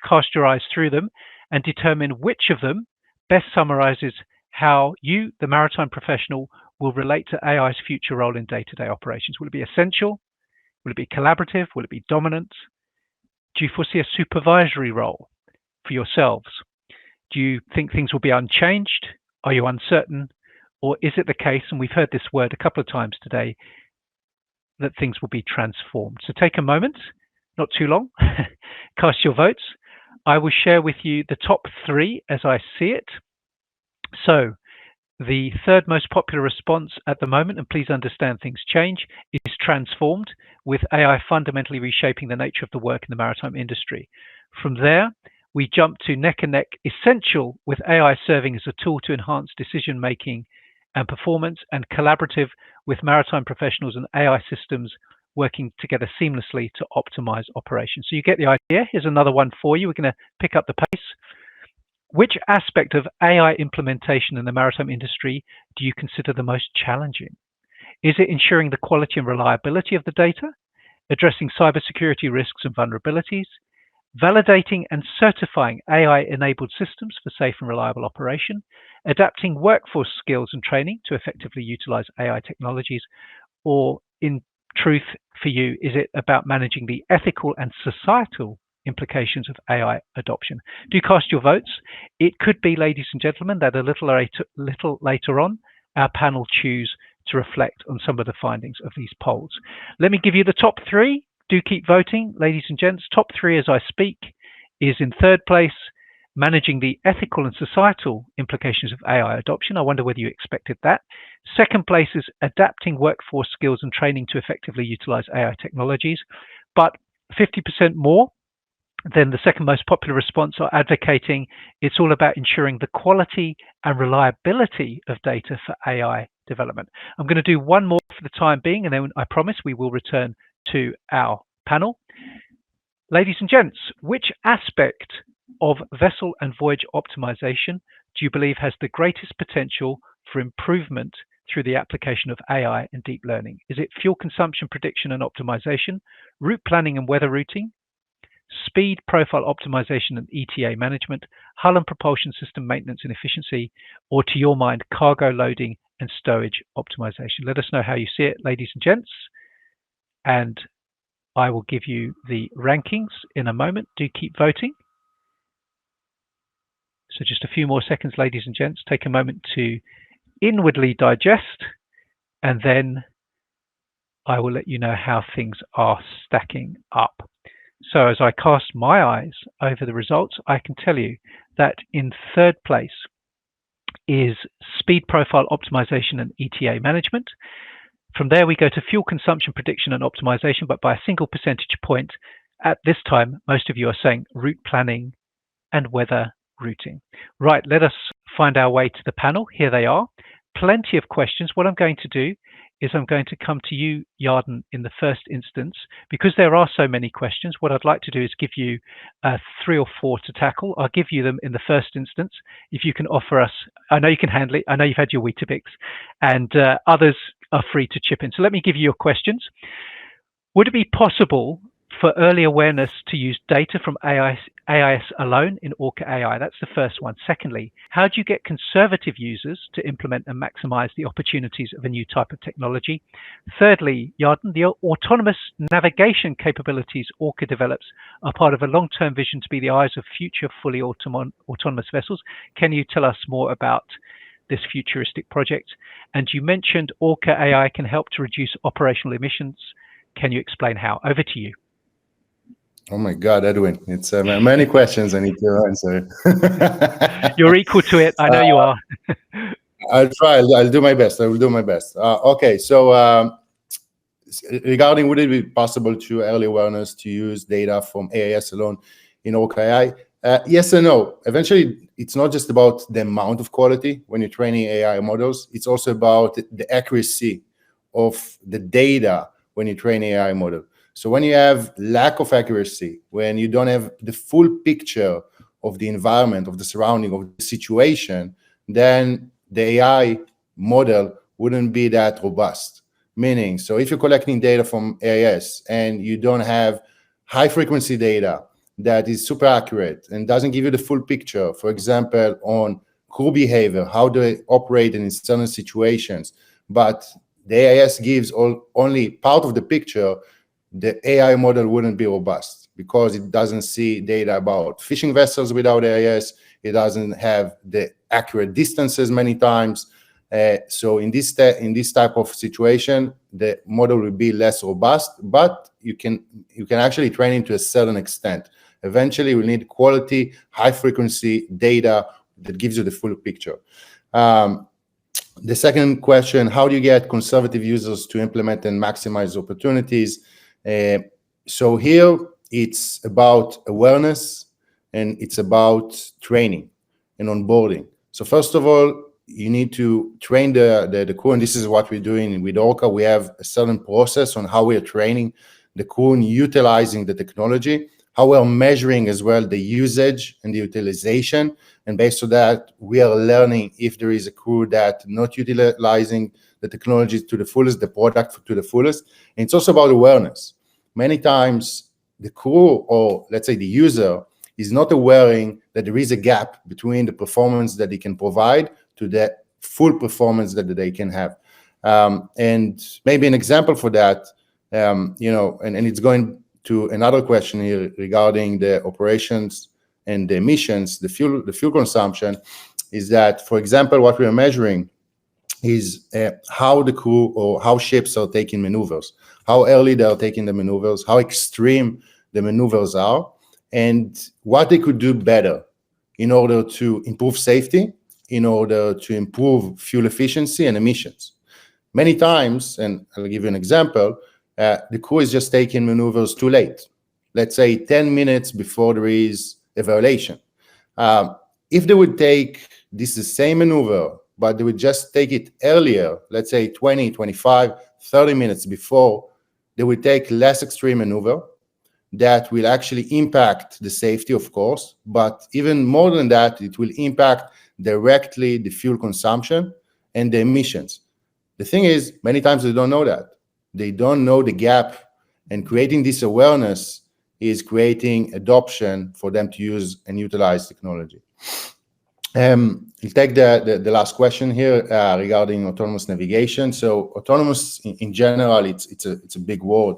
Speaker 1: cast your eyes through them and determine which of them best summarizes how you, the maritime professional, will relate to AI's future role in day-to-day operations. Will it be essential? Will it be collaborative? Will it be dominant? Do you foresee a supervisory role for yourselves? Do you think things will be unchanged? Are you uncertain? Or is it the case, and we've heard this word a couple of times today, that things will be transformed? So take a moment, not too long, cast your votes. I will share with you the top 3 as I see it. So the third most popular response at the moment, and please understand things change, is transformed, with AI fundamentally reshaping the nature of the work in the maritime industry. From there, we jump to neck and neck, essential, with AI serving as a tool to enhance decision making and performance, and collaborative, with maritime professionals and AI systems working together seamlessly to optimize operations. So you get the idea. Here's another one for you. We're going to pick up the pace. Which aspect of AI implementation in the maritime industry do you consider the most challenging? Is it ensuring the quality and reliability of the data, addressing cybersecurity risks and vulnerabilities, validating and certifying AI-enabled systems for safe and reliable operation, adapting workforce skills and training to effectively utilize AI technologies, or in truth for you, is it about managing the ethical and societal implications of AI adoption? Do cast your votes. It could be, ladies and gentlemen, that a little later on, our panel choose to reflect on some of the findings of these polls. Let me give you the top 3. Do keep voting, ladies and gents. Top 3 as I speak is, in third place, managing the ethical and societal implications of AI adoption. I wonder whether you expected that. Second place is adapting workforce skills and training to effectively utilize AI technologies. But 50% more than the second most popular response are advocating it's all about ensuring the quality and reliability of data for AI development. I'm going to do one more for the time being, and then I promise we will return to our panel. Ladies and gents, which aspect of vessel and voyage optimization do you believe has the greatest potential for improvement through the application of AI and deep learning? Is it fuel consumption prediction and optimization, route planning and weather routing, speed profile optimization and ETA management, hull and propulsion system maintenance and efficiency, or to your mind, cargo loading and stowage optimization? Let us know how you see it, ladies and gents. And I will give you the rankings in a moment. Do keep voting. So just a few more seconds, ladies and gents. Take a moment to inwardly digest, and then I will let you know how things are stacking up. So as I cast my eyes over the results, I can tell you that in third place is speed profile optimization and ETA management. From there, we go to fuel consumption prediction and optimization, but by a single percentage point. At this time, most of you are saying route planning and weather routing. Right, let us find our way to the panel. Here they are. Plenty of questions. What I'm going to do is I'm going to come to you, Yarden, in the first instance. Because there are so many questions, what I'd like to do is give you 3 or 4 to tackle. I'll give you them in the first instance. If you can offer us, I know you can handle it. I know you've had your Weetabix, and others are free to chip in. So let me give you your questions. Would it be possible for early awareness to use data from AIS alone in Orca AI? That's the first one. Secondly, how do you get conservative users to implement and maximize the opportunities of a new type of technology? Thirdly, Yarden, the autonomous navigation capabilities Orca develops are part of a long-term vision to be the eyes of future fully autonomous vessels. Can you tell us more about this futuristic project? And you mentioned Orca AI can help to reduce operational emissions. Can you explain how? Over to you.
Speaker 2: Oh my God, Edwin, it's many questions I need to answer.
Speaker 1: You're equal to it. I know you are.
Speaker 2: I'll try. I'll do my best. I will do my best. Okay, so regarding would it be possible to early awareness to use data from AIS alone in Orca AI? Yes and no. Eventually, it's not just about the amount of quality when you're training AI models. It's also about the accuracy of the data when you train AI model. So when you have lack of accuracy, when you don't have the full picture of the environment, of the surrounding, of the situation, then the AI model wouldn't be that robust. Meaning, so if you're collecting data from AIS and you don't have high frequency data that is super accurate and doesn't give you the full picture, for example, on crew behavior, how do they operate in certain situations, but the AIS gives only part of the picture, the AI model wouldn't be robust because it doesn't see data about fishing vessels without AIS. It doesn't have the accurate distances many times. So in this type of situation, the model will be less robust, but you can actually train it to a certain extent. Eventually, we'll need quality, high frequency data that gives you the full picture. The second question, how do you get conservative users to implement and maximize opportunities? So here it's about awareness and it's about training and onboarding. So first of all, you need to train the crew, and this is what we're doing with Orca. We have a certain process on how we are training the crew and utilizing the technology, how we're measuring as well the usage and the utilization. And based on that, we are learning if there is a crew that not utilizing the technology to the fullest, the product to the fullest. And it's also about awareness. Many times the crew, or let's say the user, is not aware that there is a gap between the performance that they can provide to the full performance that they can have. And maybe an example for that, and it's going to another question here regarding the operations and the emissions, the fuel consumption, is that, for example, what we are measuring is how the crew or how ships are taking maneuvers, how early they are taking the maneuvers, how extreme the maneuvers are, and what they could do better in order to improve safety, in order to improve fuel efficiency and emissions. Many times, and I'll give you an example, the crew is just taking maneuvers too late. Let's say 10 minutes before there is a violation. If they would take the same maneuver, but they would just take it earlier, let's say 20, 25, 30 minutes before, they would take less extreme maneuver. That will actually impact the safety, of course, but even more than that, it will impact directly the fuel consumption and the emissions. The thing is, many times they don't know that. They don't know the gap, and creating this awareness is creating adoption for them to use and utilize technology. We'll take the last question here regarding autonomous navigation. So autonomous in general, it's a big word.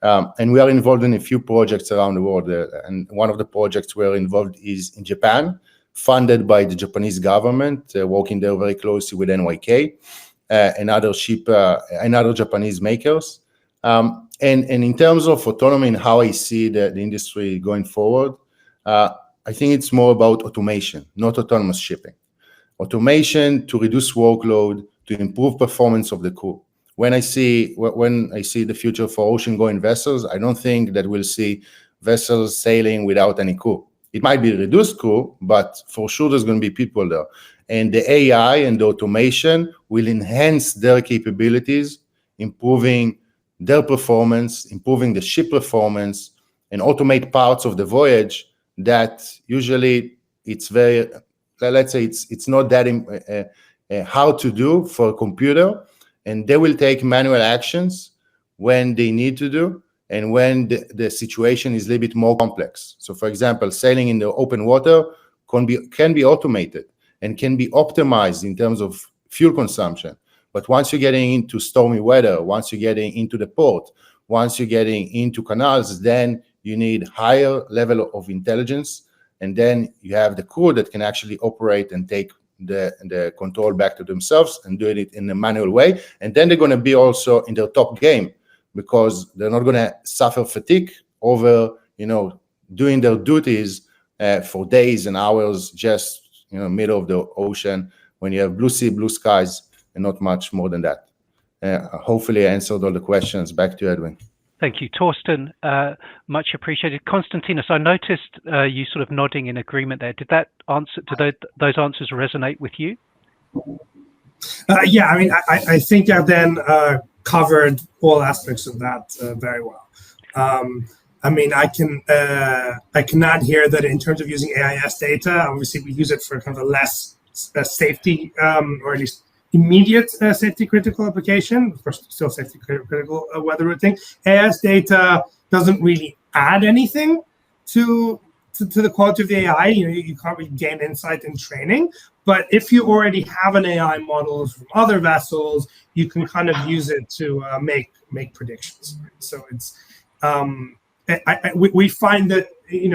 Speaker 2: And we are involved in a few projects around the world. And one of the projects we're involved is in Japan, funded by the Japanese government, working there very closely with NYK and other and other Japanese makers. And in terms of autonomy and how I see the industry going forward, I think it's more about automation, not autonomous shipping. Automation to reduce workload, to improve performance of the crew. When I see the future for ocean-going vessels, I don't think that we'll see vessels sailing without any crew. It might be reduced crew, but for sure there's going to be people there. And the AI and the automation will enhance their capabilities, improving their performance, improving the ship performance, and automate parts of the voyage that usually it's very, let's say it's not that hard to do for a computer, and they will take manual actions when they need to do and when the situation is a little bit more complex. So for example, sailing in the open water can be automated and can be optimized in terms of fuel consumption. But once you're getting into stormy weather, once you're getting into the port, once you're getting into canals, then you need higher level of intelligence. And then you have the crew that can actually operate and take the control back to themselves and doing it in a manual way. And then they're going to be also in their top game because they're not going to suffer fatigue over, doing their duties for days and hours, just, middle of the ocean when you have blue sea, blue skies, and not much more than that. Hopefully I answered all the questions. Back to Edwin.
Speaker 1: Thank you, Torsten. Much appreciated. Konstantinos, I noticed you sort of nodding in agreement there. Did those answers resonate with you?
Speaker 4: Yeah, I mean, I think I then covered all aspects of that very well. I mean, I cannot hear that in terms of using AIS data. Obviously, we use it for kind of a less safety, or at least immediate safety critical application. Of course, still safety critical weather routing. AIS data doesn't really add anything to the quality of the AI. You can't really gain insight in training. But if you already have an AI model from other vessels, you can kind of use it to make predictions. Right? So it's we find that in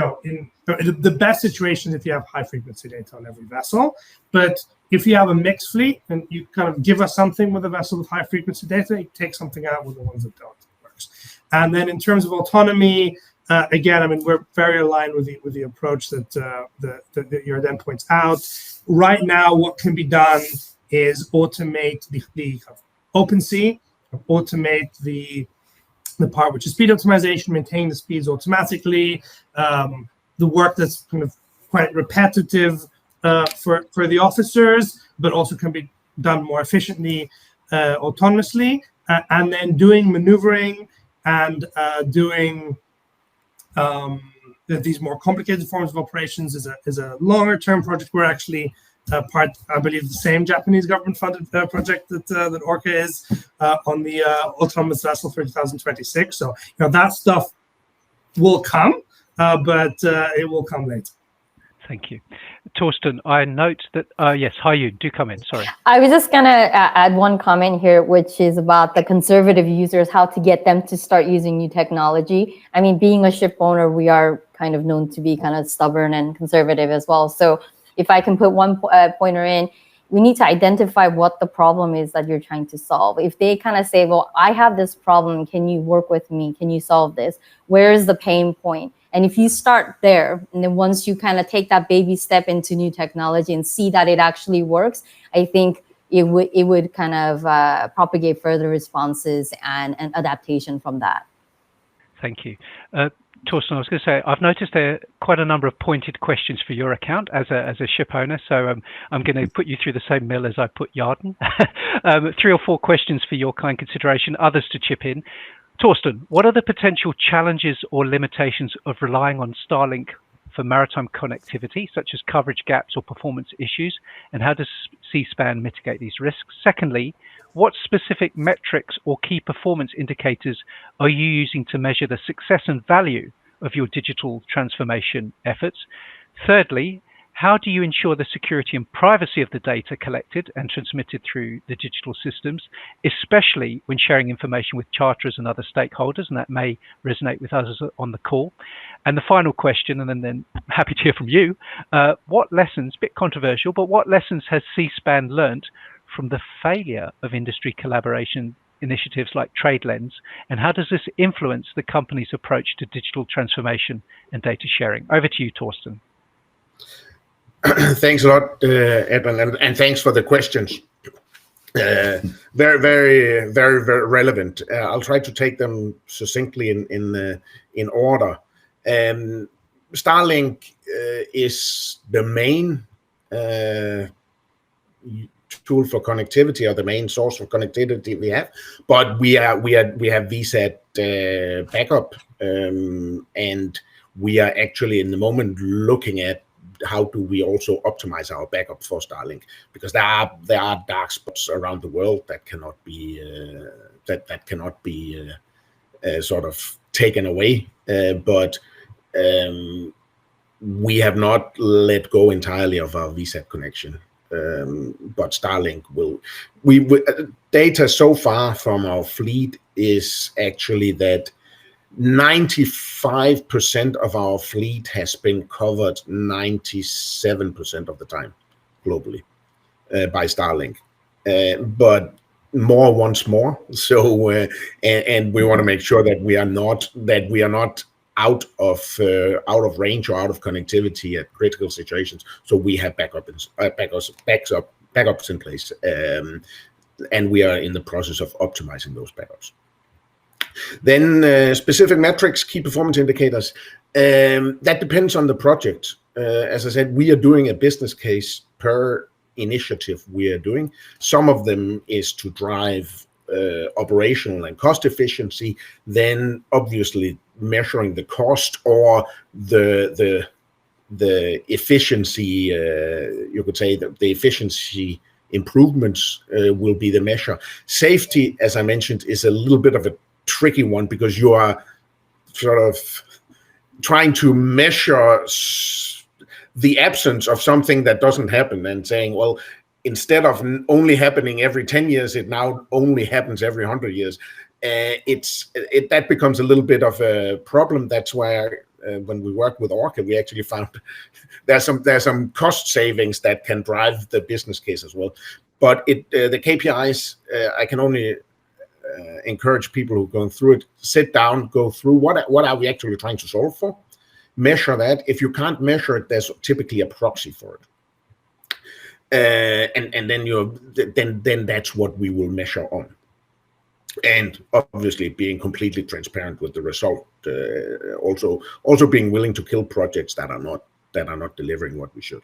Speaker 4: the best situation if you have high frequency data on every vessel, but if you have a mixed fleet and you kind of give us something with a vessel with high frequency data, you take something out with the ones that don't. It works. And then in terms of autonomy, again, I mean, we're very aligned with the approach that Jordan points out. Right now, what can be done is automate the OpenSea, automate the part which is speed optimization, maintain the speeds automatically. The work that's kind of quite repetitive for the officers, but also can be done more efficiently, autonomously, and then doing maneuvering and doing these more complicated forms of operations is a longer term project. We're actually part, I believe, the same Japanese government funded project that Orca is on the autonomous vessel for 2026. So that stuff will come, but it will come later.
Speaker 1: Thank you. Torsten, I note that, yes, Hayun, do come in, sorry.
Speaker 6: I was just going to add one comment here, which is about the conservative users, how to get them to start using new technology. I mean, being a ship owner, we are kind of known to be kind of stubborn and conservative as well. So if I can put one pointer in, we need to identify what the problem is that you're trying to solve. If they kind of say, well, I have this problem, can you work with me? Can you solve this? Where is the pain point? And if you start there, and then once you kind of take that baby step into new technology and see that it actually works, I think it would kind of propagate further responses and adaptation from that.
Speaker 1: Thank you. Torsten, I was going to say, I've noticed there are quite a number of pointed questions for your account as a ship owner, so I'm going to put you through the same mill as I put Yarden. 3 or 4 questions for your kind consideration, others to chip in. Torsten, what are the potential challenges or limitations of relying on Starlink for maritime connectivity, such as coverage gaps or performance issues, and how does C-SPAN mitigate these risks? Secondly, what specific metrics or key performance indicators are you using to measure the success and value of your digital transformation efforts? Thirdly, how do you ensure the security and privacy of the data collected and transmitted through the digital systems, especially when sharing information with charterers and other stakeholders? And that may resonate with others on the call. And the final question, and then happy to hear from you, what lessons, bit controversial, but what lessons has C-SPAN learnt from the failure of industry collaboration initiatives like TradeLens, and how does this influence the company's approach to digital transformation and data sharing? Over to you, Torsten.
Speaker 3: Thanks a lot, Edwin, and thanks for the questions. Very relevant. I'll try to take them succinctly in order. Starlink is the main tool for connectivity, or the main source for connectivity we have, but we have VSAT backup, and we are actually in the moment looking at how do we also optimize our backup for Starlink, because there are dark spots around the world that cannot be sort of taken away, but we have not let go entirely of our VSAT connection. But Starlink will. Data so far from our fleet is actually that 95% of our fleet has been covered 97% of the time globally by Starlink, but more wants more. So and we want to make sure that we are not out of range or out of connectivity at critical situations. So we have backups in place, and we are in the process of optimizing those backups. Then specific metrics, key performance indicators, that depends on the project. As I said, we are doing a business case per initiative we are doing. Some of them is to drive operational and cost efficiency, then obviously measuring the cost or the efficiency, you could say the efficiency improvements will be the measure. Safety, as I mentioned, is a little bit of a tricky one, because you are sort of trying to measure the absence of something that doesn't happen and saying, well, instead of only happening every 10 years, it now only happens every 100 years. That becomes a little bit of a problem. That's why when we work with Orca, we actually found there's some cost savings that can drive the business case as well. But the KPIs, I can only encourage people who are going through it, sit down, go through what are we actually trying to solve for, measure that. If you can't measure it, there's typically a proxy for it, and then that's what we will measure on, and obviously being completely transparent with the result. Also being willing to kill projects that are not delivering what we should.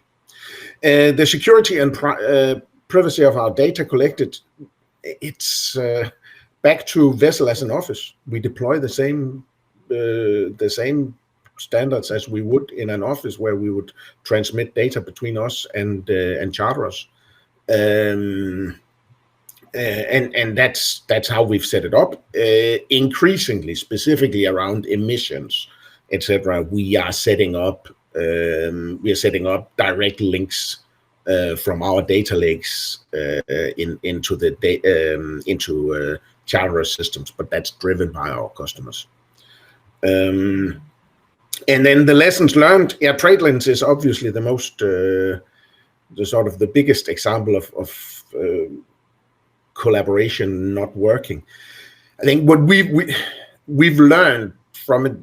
Speaker 3: The security and privacy of our data collected, it's back to vessel as an office. We deploy the same standards as we would in an office where we would transmit data between us and charterers, and that's how we've set it up. Increasingly, specifically around emissions, etc., we are setting up direct links from our data lakes into charter systems, but that's driven by our customers. And then the lessons learned. Yeah, TradeLens is obviously the most, the sort of the biggest example of collaboration not working. I think what we've learned from it,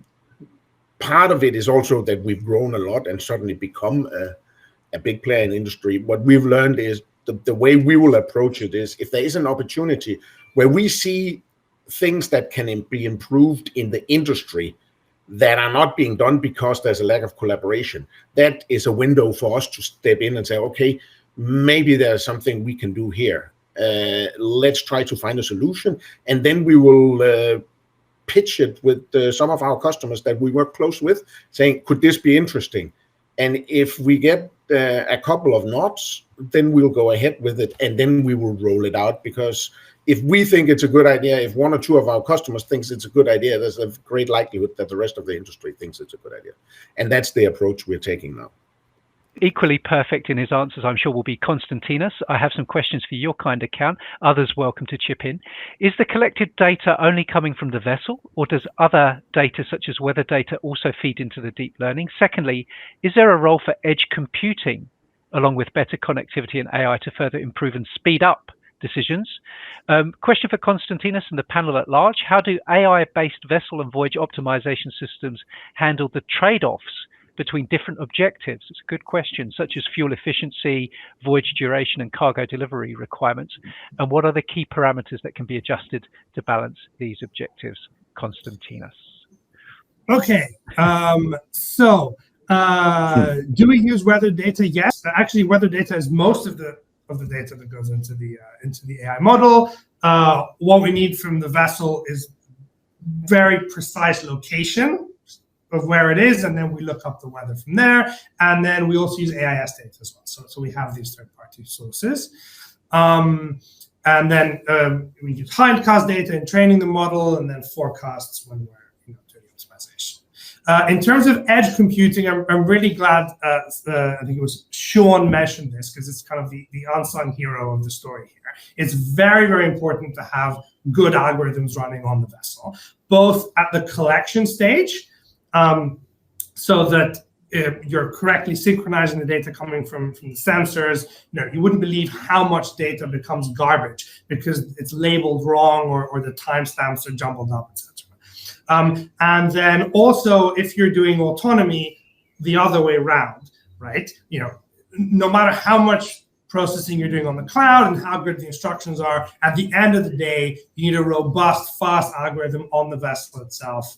Speaker 3: part of it is also that we've grown a lot and suddenly become a big player in the industry. What we've learned is the way we will approach it is, if there is an opportunity where we see things that can be improved in the industry that are not being done because there's a lack of collaboration, that is a window for us to step in and say, okay, maybe there's something we can do here. Let's try to find a solution, and then we will pitch it with some of our customers that we work close with, saying, could this be interesting? And if we get a couple of nods, then we'll go ahead with it, and then we will roll it out. Because if we think it's a good idea, if one or two of our customers thinks it's a good idea, there's a great likelihood that the rest of the industry thinks it's a good idea. And that's the approach we're taking now.
Speaker 1: Equally perfect in his answers, I'm sure, will be Konstantinos. I have some questions for your kind account. Others welcome to chip in. Is the collected data only coming from the vessel, or does other data such as weather data also feed into the deep learning? Secondly, is there a role for edge computing along with better connectivity and AI to further improve and speed up decisions? Question for Konstantinos and the panel at large. How do AI-based vessel and voyage optimization systems handle the trade-offs between different objectives? It's a good question, such as fuel efficiency, voyage duration, and cargo delivery requirements. And what are the key parameters that can be adjusted to balance these objectives? Konstantinos.
Speaker 4: Okay, do we use weather data? Yes, actually, weather data is most of the data that goes into the AI model. What we need from the vessel is very precise location of where it is, and then we look up the weather from there. And then we also use AIS data as well. So we have these third-party sources. And then we use hindcast data in training the model, and then forecasts when we're doing optimization. In terms of edge computing, I'm really glad, I think it was Sean mentioned this, because it's kind of the unsung hero of the story here. It's very, very important to have good algorithms running on the vessel, both at the collection stage, so that you're correctly synchronizing the data coming from the sensors. You wouldn't believe how much data becomes garbage because it's labeled wrong or the timestamps are jumbled up, etc. And then also, if you're doing autonomy the other way around, right? No matter how much processing you're doing on the cloud and how good the instructions are, at the end of the day, you need a robust, fast algorithm on the vessel itself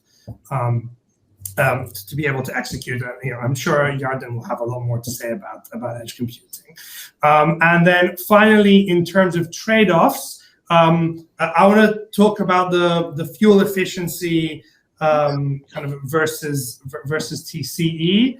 Speaker 4: to be able to execute it. I'm sure Yarden will have a lot more to say about edge computing. And then finally, in terms of trade-offs, I want to talk about the fuel efficiency kind of versus TCE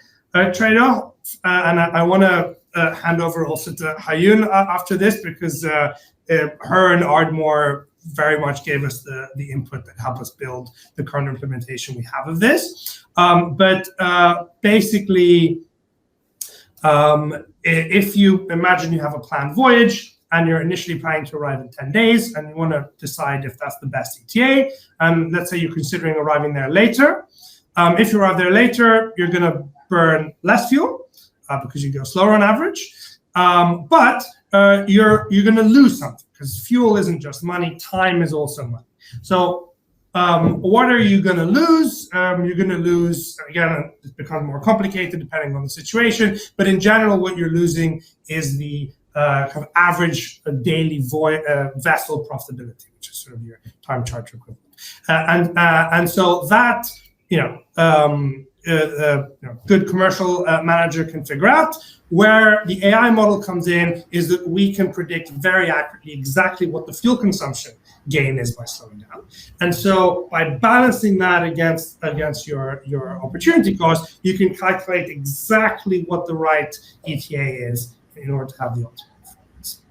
Speaker 4: trade-off, and I want to hand over also to Hayun after this, because her and Ardmore very much gave us the input that helped us build the current implementation we have of this. But basically, if you imagine you have a planned voyage and you're initially planning to arrive in 10 days and you want to decide if that's the best ETA, and let's say you're considering arriving there later. If you arrive there later, you're going to burn less fuel because you go slower on average, but you're going to lose something, because fuel isn't just money, time is also money. So what are you going to lose? You're going to lose, again, it becomes more complicated depending on the situation, but in general, what you're losing is the kind of average daily vessel profitability, which is sort of your time charter equivalent. And so that, good commercial manager can figure out. Where the AI model comes in is that we can predict very accurately exactly what the fuel consumption gain is by slowing down. And so by balancing that against your opportunity cost, you can calculate exactly what the right ETA is in order to have the optimal performance.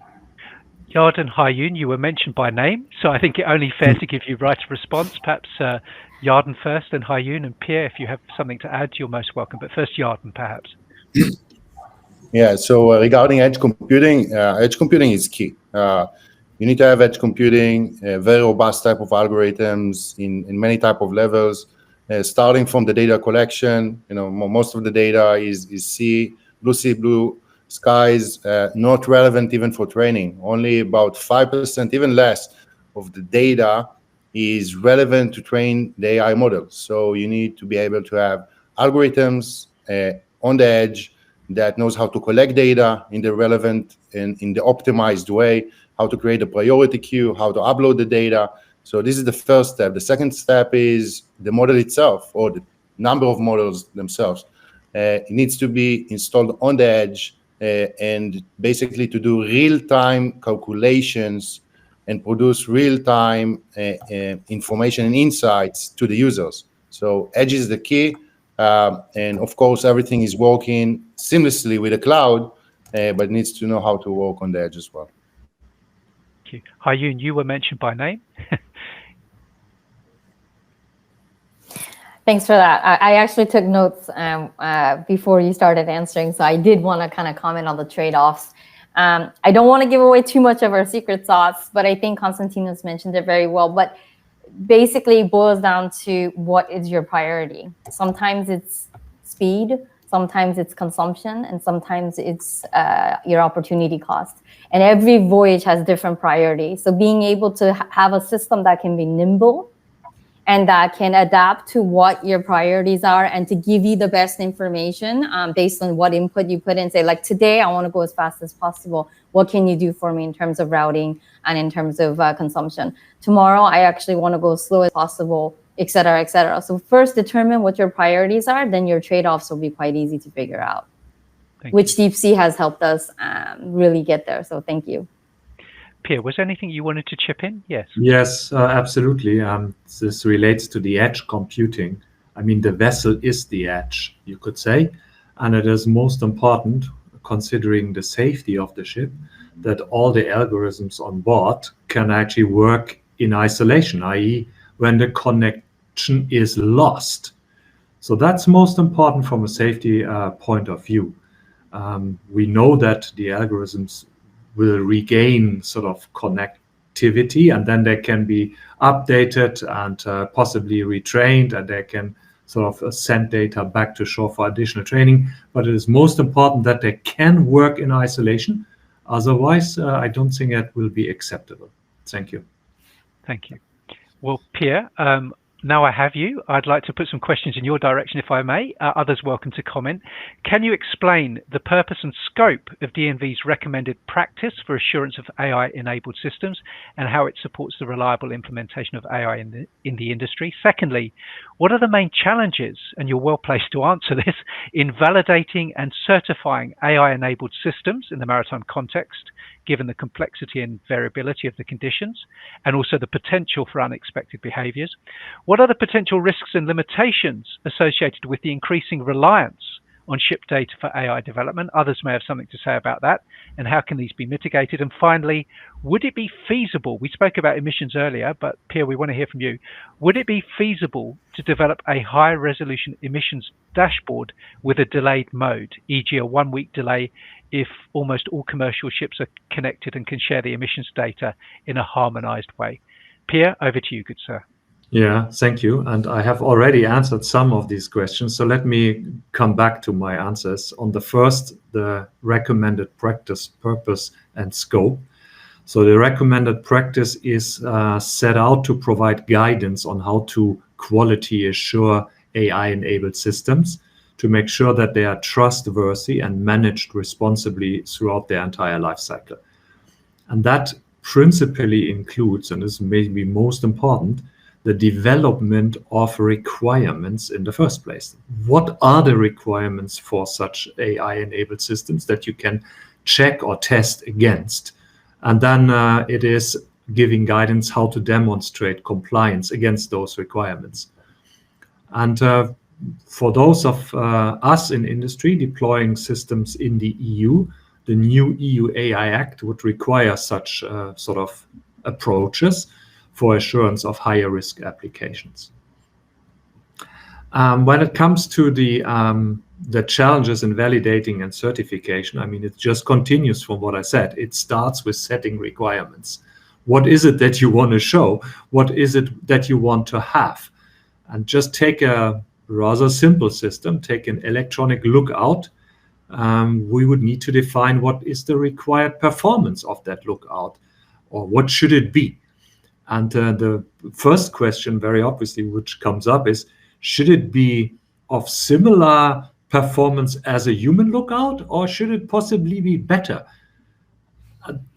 Speaker 1: Yarden, Hayun, you were mentioned by name, so I think it only fair to give you right of response. Perhaps Yarden first, and Hayun, and Pierre, if you have something to add, you're most welcome. But first, Yarden, perhaps.
Speaker 2: Yeah, so regarding edge computing is key. You need to have edge computing, very robust type of algorithms in many type of levels, starting from the data collection. Most of the data is sea, blue skies, not relevant even for training. Only about 5%, even less, of the data is relevant to train the AI model. So you need to be able to have algorithms on the edge that knows how to collect data in the relevant and in the optimized way, how to create a priority queue, how to upload the data. So this is the first step. The second step is the model itself, or the number of models themselves. It needs to be installed on the edge and basically to do real-time calculations and produce real-time information and insights to the users. So edge is the key. And of course, everything is working seamlessly with the cloud, but needs to know how to work on the edge as well.
Speaker 1: Thank you. Hayun, you were mentioned by name.
Speaker 6: Thanks for that. I actually took notes before you started answering, so I did want to kind of comment on the trade-offs. I don't want to give away too much of our secret sauce, but I think Konstantinos mentioned it very well. But basically, it boils down to what is your priority. Sometimes it's speed, sometimes it's consumption, and sometimes it's your opportunity cost. And every voyage has different priorities. So being able to have a system that can be nimble and that can adapt to what your priorities are and to give you the best information based on what input you put in. Say, like, today, I want to go as fast as possible. What can you do for me in terms of routing and in terms of consumption? Tomorrow, I actually want to go as slow as possible, et cetera, et cetera. So first, determine what your priorities are. Then your trade-offs will be quite easy to figure out, which DeepSea has helped us really get there. So thank you.
Speaker 1: Pierre, was there anything you wanted to chip in? Yes.
Speaker 5: Yes, absolutely. This relates to the edge computing. I mean, the vessel is the edge, you could say, and it is most important, considering the safety of the ship, that all the algorithms on board can actually work in isolation, i.e., when the connection is lost. So that's most important from a safety point of view. We know that the algorithms will regain sort of connectivity, and then they can be updated and possibly retrained, and they can sort of send data back to shore for additional training. But it is most important that they can work in isolation. Otherwise, I don't think that will be acceptable. Thank you.
Speaker 1: Thank you. Well, Pierre, now I have you. I'd like to put some questions in your direction, if I may. Others welcome to comment. Can you explain the purpose and scope of DNV's recommended practice for assurance of AI-enabled systems and how it supports the reliable implementation of AI in the industry? Secondly, what are the main challenges, and you're well placed to answer this, in validating and certifying AI-enabled systems in the maritime context, given the complexity and variability of the conditions, and also the potential for unexpected behaviors? What are the potential risks and limitations associated with the increasing reliance on ship data for AI development? Others may have something to say about that, and how can these be mitigated? And finally, would it be feasible, we spoke about emissions earlier, but Pierre, we want to hear from you, would it be feasible to develop a high resolution emissions dashboard with a delayed mode, e.g. a 1-week delay, if almost all commercial ships are connected and can share the emissions data in a harmonized way? Pierre, over to you, good sir.
Speaker 5: Yeah, thank you. And I have already answered some of these questions. So let me come back to my answers. On the first, the recommended practice, purpose, and scope. So the recommended practice is set out to provide guidance on how to quality assure AI-enabled systems to make sure that they are trustworthy and managed responsibly throughout their entire life cycle. And that principally includes, and this may be most important, the development of requirements in the first place. What are the requirements for such AI-enabled systems that you can check or test against? And then it is giving guidance how to demonstrate compliance against those requirements. And for those of us in industry deploying systems in the EU, the new EU AI Act would require such sort of approaches for assurance of higher risk applications. When it comes to the challenges in validating and certification, I mean, it just continues from what I said. It starts with setting requirements. What is it that you want to show? What is it that you want to have? And just take a rather simple system, take an electronic lookout. We would need to define what is the required performance of that lookout, or what should it be? And the first question, very obviously, which comes up is, should it be of similar performance as a human lookout, or should it possibly be better?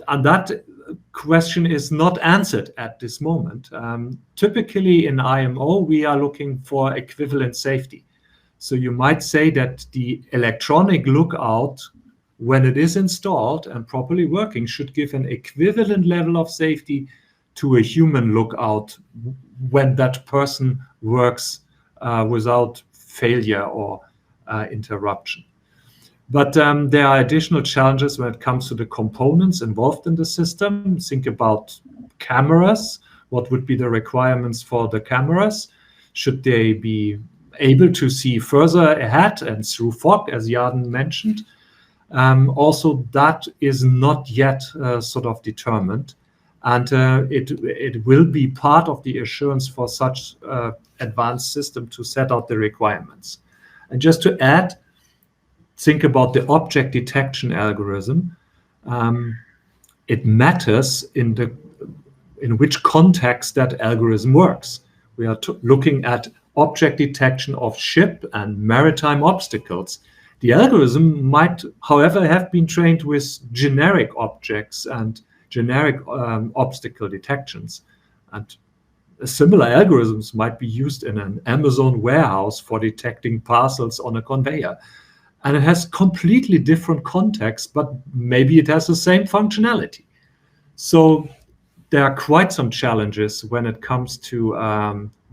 Speaker 5: And that question is not answered at this moment. Typically in IMO, we are looking for equivalent safety. So you might say that the electronic lookout, when it is installed and properly working, should give an equivalent level of safety to a human lookout when that person works without failure or interruption. But there are additional challenges when it comes to the components involved in the system. Think about cameras. What would be the requirements for the cameras? Should they be able to see further ahead and through fog, as Jarden mentioned. Also, that is not yet sort of determined, and it will be part of the assurance for such advanced system to set out the requirements. And just to add, think about the object detection algorithm. It matters in which context that algorithm works. We are looking at object detection of ship and maritime obstacles. The algorithm might, however, have been trained with generic objects and generic obstacle detections. And similar algorithms might be used in an Amazon warehouse for detecting parcels on a conveyor. And it has completely different context, but maybe it has the same functionality. So there are quite some challenges when it comes to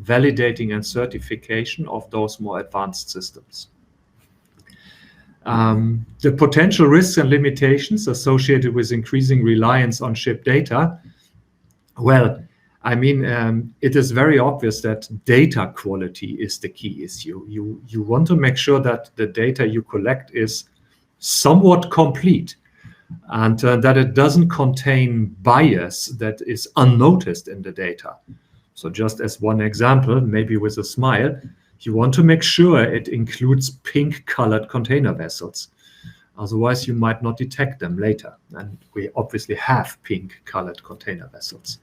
Speaker 5: validating and certification of those more advanced systems. The potential risks and limitations associated with increasing reliance on ship data. Well, I mean, it is very obvious that data quality is the key issue. You want to make sure that the data you collect is somewhat complete, and that it doesn't contain bias that is unnoticed in the data. So just as one example, maybe with a smile, you want to make sure it includes pink-colored container vessels. Otherwise, you might not detect them later. And we obviously have pink-colored container vessels.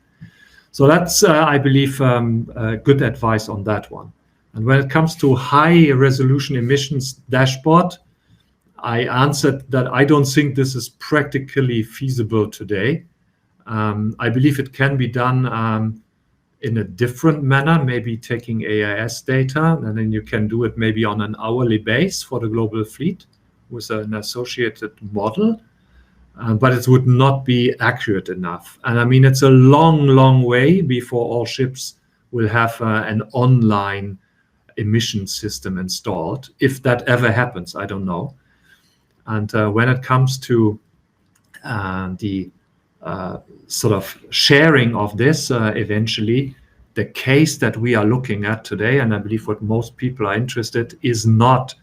Speaker 5: So that's, I believe, good advice on that one. And when it comes to high-resolution emissions dashboard, I answered that I don't think this is practically feasible today. I believe it can be done in a different manner, maybe taking AIS data, and then you can do it maybe on an hourly base for the global fleet with an associated model, but it would not be accurate enough. And I mean, it's a long, long way before all ships will have an online emission system installed. If that ever happens, I don't know. And when it comes to the sort of sharing of this eventually, the case that we are looking at today, and I believe what most people are interested, is not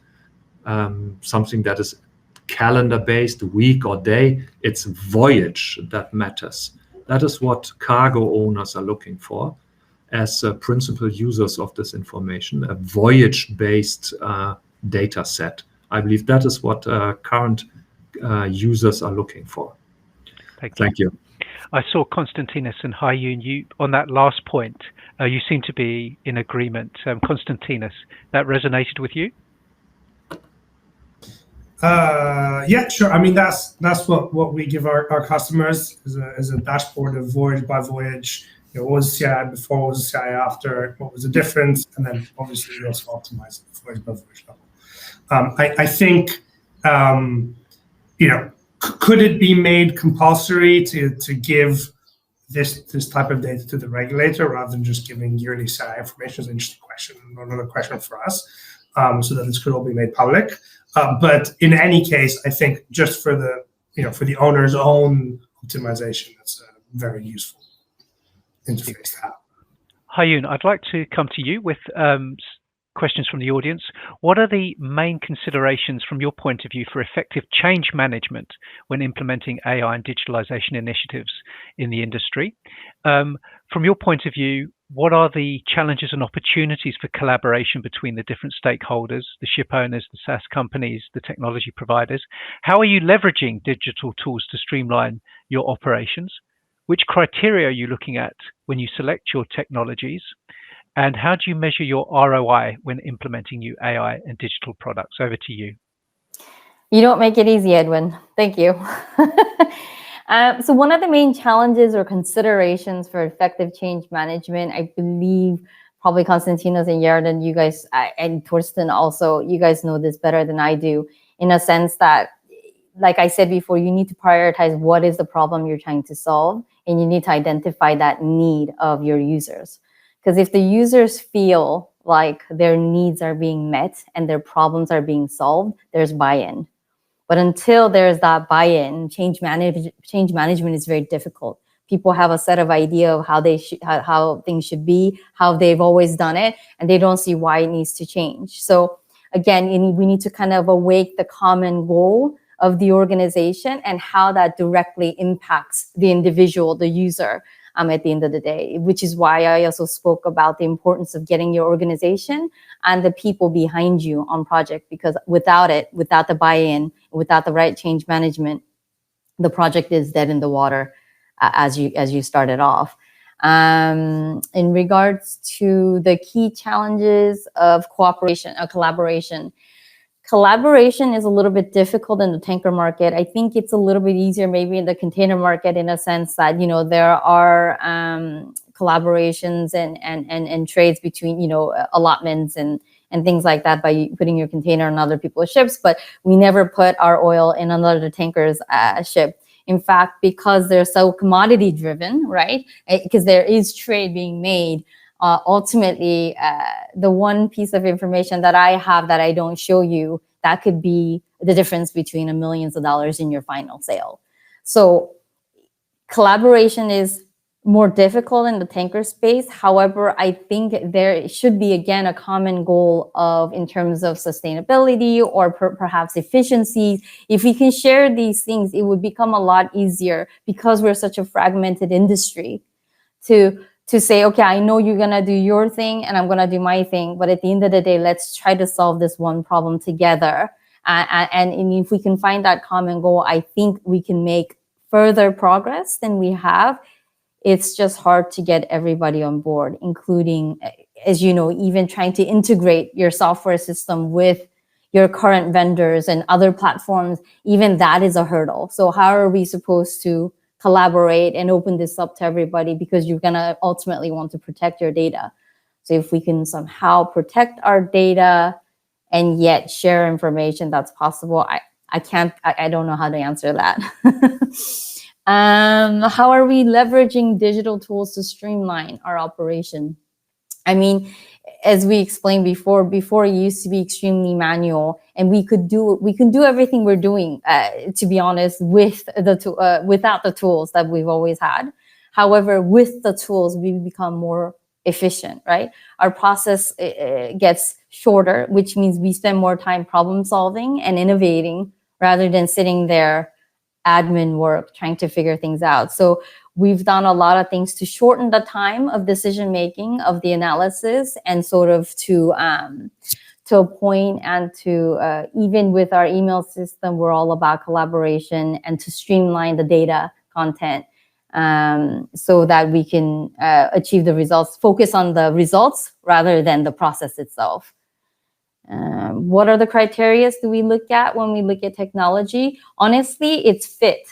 Speaker 5: something that is calendar-based, week or day. It's voyage that matters. That is what cargo owners are looking for as principal users of this information, a voyage-based data set. I believe that is what current users are looking for. Thank you.
Speaker 1: I saw Konstantinos and Haiyun, you on that last point, you seem to be in agreement. Konstantinos, that resonated with you?
Speaker 4: Yeah, sure. I mean, that's what we give our customers as a dashboard of voyage by voyage. You know, what was CII before, what was CII after, what was the difference, and then obviously we also optimize the voyage by voyage level. I think, you know, could it be made compulsory to give this type of data to the regulator rather than just giving yearly CII information? Is an interesting question, another question for us, so that this could all be made public. But in any case, I think just for the owner's own optimization, that's a very useful interface to have.
Speaker 1: Haiyun, I'd like to come to you with questions from the audience. What are the main considerations from your point of view for effective change management when implementing AI and digitalization initiatives in the industry? From your point of view, what are the challenges and opportunities for collaboration between the different stakeholders, the ship owners, the SaaS companies, the technology providers? How are you leveraging digital tools to streamline your operations? Which criteria are you looking at when you select your technologies? And how do you measure your ROI when implementing new AI and digital products? Over to you.
Speaker 6: You don't make it easy, Edwin. Thank you. So one of the main challenges or considerations for effective change management, I believe probably Konstantinos and Jarden, you guys, and Torsten also, you guys know this better than I do, in a sense that, like I said before, you need to prioritize what is the problem you're trying to solve, and you need to identify that need of your users. Because if the users feel like their needs are being met and their problems are being solved, there's buy-in. But until there's that buy-in, change management is very difficult. people have a set of idea of how they how things should be, how they've always done it, and they don't see why it needs to change. So again, we need to kind of awake the common goal of the organization and how that directly impacts the individual, the user, at the end of the day, which is why I also spoke about the importance of getting your organization and the people behind you on project, because without it, without the buy-in, without the right change management, the project is dead in the water as you started off. In regards to the key challenges of collaboration is a little bit difficult in the tanker market. I think it's a little bit easier maybe in the container market, in a sense that, you know, there are collaborations and trades between, you know, allotments and things like that by putting your container on other people's ships, but we never put our oil in another tanker's ship. In fact, because they're so commodity driven, right? Because there is trade being made. Ultimately, the one piece of information that I have that I don't show you, that could be the difference between millions of dollars in your final sale. So collaboration is more difficult in the tanker space. However, I think there should be, again, a common goal of, in terms of sustainability or perhaps efficiency. If we can share these things, it would become a lot easier, because we're such a fragmented industry, to say, okay, I know you're gonna do your thing and I'm gonna do my thing, but at the end of the day, let's try to solve this one problem together. And if we can find that common goal, I think we can make further progress than we have. It's just hard to get everybody on board, including, as you know, even trying to integrate your software system with your current vendors and other platforms. Even that is a hurdle. So how are we supposed to collaborate and open this up to everybody, because you're going to ultimately want to protect your data? So if we can somehow protect our data and yet share information, that's possible. I don't know how to answer that. How are we leveraging digital tools to streamline our operation? I mean, as we explained before it used to be extremely manual, and we can do everything we're doing, to be honest, with without the tools that we've always had. However, with the tools, we become more efficient, right? Our process gets shorter, which means we spend more time problem solving and innovating rather than sitting there admin work trying to figure things out. So we've done a lot of things to shorten the time of decision making, of the analysis, and sort of to a point, and to even with our email system, we're all about collaboration and to streamline the data content, so that we can achieve the results, focus on the results rather than the process itself. What are the criteria do we look at when we look at technology? Honestly, it's fit.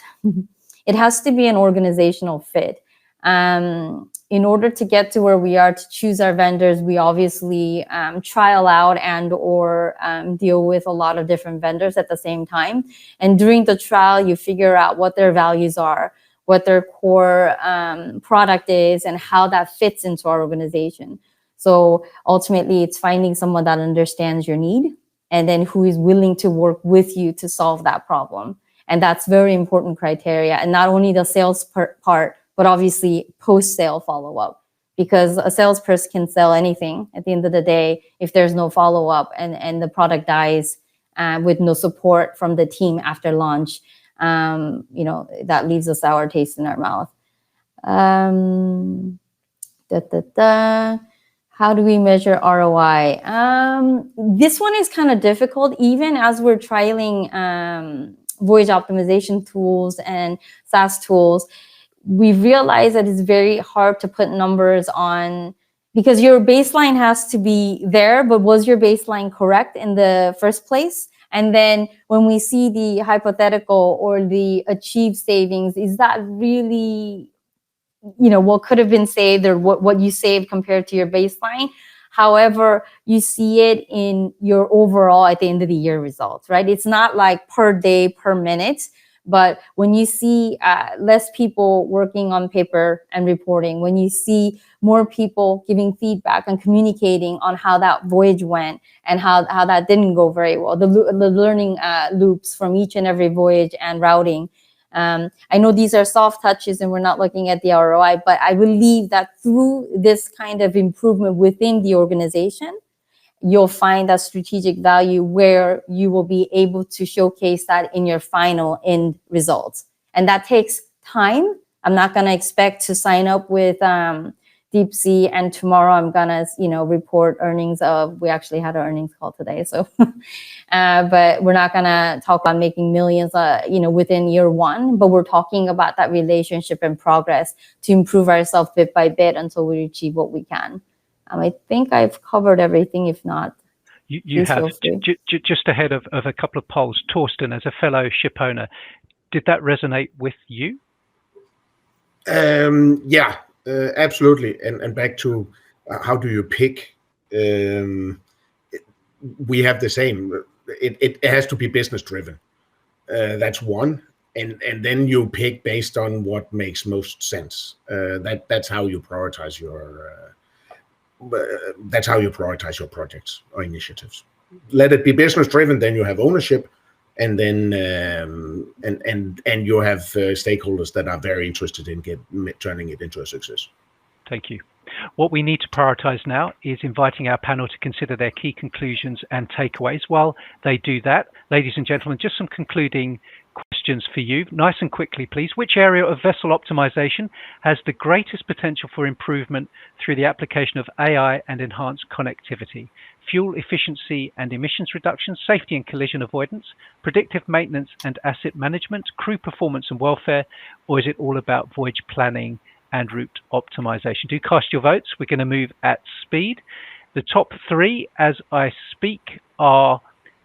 Speaker 6: It has to be an organizational fit. In order to get to where we are, to choose our vendors, we obviously trial out and or deal with a lot of different vendors at the same time. And during the trial, you figure out what their values are, what their core product is, and how that fits into our organization. So ultimately, it's finding someone that understands your need and then who is willing to work with you to solve that problem. And that's very important criteria. And not only the sales part, but obviously post-sale follow-up, because a salesperson can sell anything. At the end of the day, if there's no follow-up and the product dies with no support from the team after launch, you know, that leaves a sour taste in our mouth. How do we measure ROI? This one is kind of difficult, even as we're trialing voyage optimization tools and SaaS tools. We realize that it's very hard to put numbers on, because your baseline has to be there, but was your baseline correct in the first place? And then when we see the hypothetical or the achieved savings, is that really, you know, what could have been saved, or what you saved compared to your baseline? However, you see it in your overall at the end of the year results, right? It's not like per day, per minute, but when you see less people working on paper and reporting, when you see more people giving feedback and communicating on how that voyage went and how that didn't go very well, the learning loops from each and every voyage and routing, I know these are soft touches and we're not looking at the ROI, but I believe that through this kind of improvement within the organization, you'll find that strategic value where you will be able to showcase that in your final end results. And that takes time. I'm not going to expect to sign up with Deep Sea and tomorrow I'm going to, report earnings of, we actually had an earnings call today. So, but we're not going to talk about making millions, within year one, but we're talking about that relationship and progress to improve ourselves bit by bit until we achieve what we can. I think I've covered everything. If not,
Speaker 1: you have. Just ahead of a couple of polls, Torsten, as a fellow ship owner, did that resonate with you?
Speaker 3: Yeah, absolutely. And back to how do you pick? We have the same. It has to be business driven. That's one. And then you pick based on what makes most sense. That's how you prioritize your. That's how you prioritize your projects or initiatives. Let it be business driven, then you have ownership, and then and you have stakeholders that are very interested in turning it into a success.
Speaker 1: Thank you. What we need to prioritize now is inviting our panel to consider their key conclusions and takeaways. While they do that, ladies and gentlemen, just some concluding questions for you, nice and quickly, please. Which area of vessel optimization has the greatest potential for improvement through the application of AI and enhanced connectivity? Fuel efficiency and emissions reduction, safety and collision avoidance, predictive maintenance and asset management, crew performance and welfare, or is it all about voyage planning and route optimization? Do cast your votes. We're going to move at speed. The top three as I speak are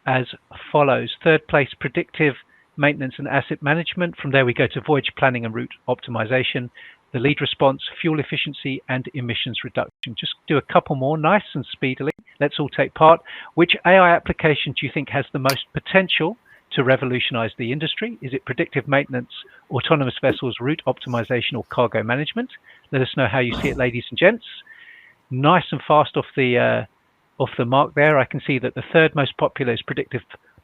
Speaker 1: as follows. Third place, predictive maintenance and asset management. From there we go to voyage planning and route optimization. The lead response, fuel efficiency and emissions reduction. Just do a couple more nice and speedily. Let's all take part. Which AI application do you think has the most potential to revolutionize the industry? Is it predictive maintenance, autonomous vessels, route optimization, or cargo management? Let us know how you see it, ladies and gents. Nice and fast off the mark there. I can see that the third most popular is predictive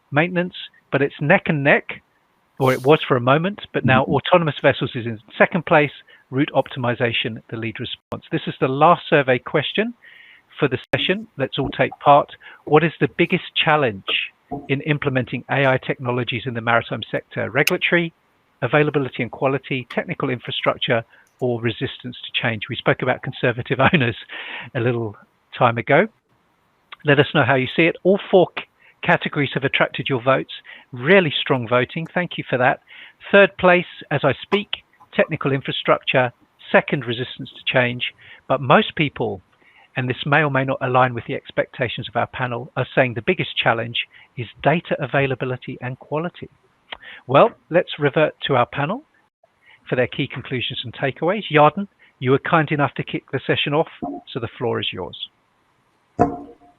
Speaker 1: maintenance, but it's neck and neck, or it was for a moment, but now autonomous vessels is in second place, route optimization, the lead response. This is the last survey question for the session. Let's all take part. What is the biggest challenge in implementing AI technologies in the maritime sector? Regulatory, availability and quality, technical infrastructure, or resistance to change? We spoke about conservative owners a little time ago. Let us know how you see it. All four categories have attracted your votes. Really strong voting. Thank you for that. Third place, as I speak, technical infrastructure. Second, resistance to change. But most people, and this may or may not align with the expectations of our panel, are saying the biggest challenge is data availability and quality. Well, let's revert to our panel for their key conclusions and takeaways. Jarden, you were kind enough to kick the session off, so the floor is yours.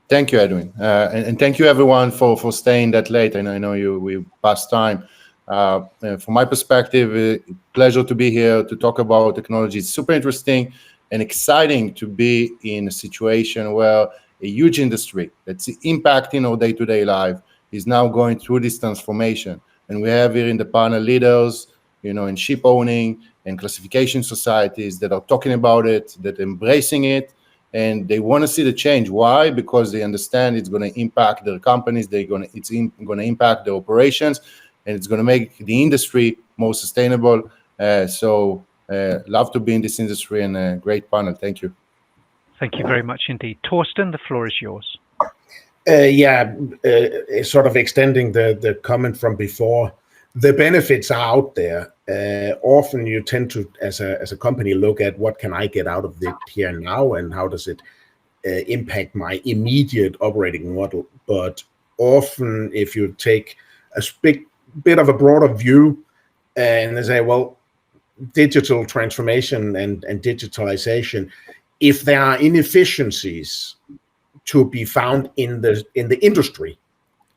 Speaker 2: Thank you, Edwin. And thank you, everyone, for staying that late. And I know we passed time. From my perspective, pleasure to be here to talk about technology. It's super interesting and exciting to be in a situation where a huge industry that's impacting our day-to-day life is now going through this transformation. And we have here in the panel leaders, in ship owning and classification societies that are talking about it, that are embracing it, and they want to see the change. Why? Because they understand it's going to impact their companies, it's going to impact their operations, and it's going to make the industry more sustainable. So love to be in this industry, and a great panel. Thank you.
Speaker 1: Thank you very much indeed. Torsten, the floor is yours.
Speaker 3: Sort of extending the comment from before, the benefits are out there. Often you tend to, as a company, look at what can I get out of it here and now, and how does it impact my immediate operating model. But often, if you take a bit of a broader view and they say, well, digital transformation and digitalization, if there are inefficiencies to be found in the industry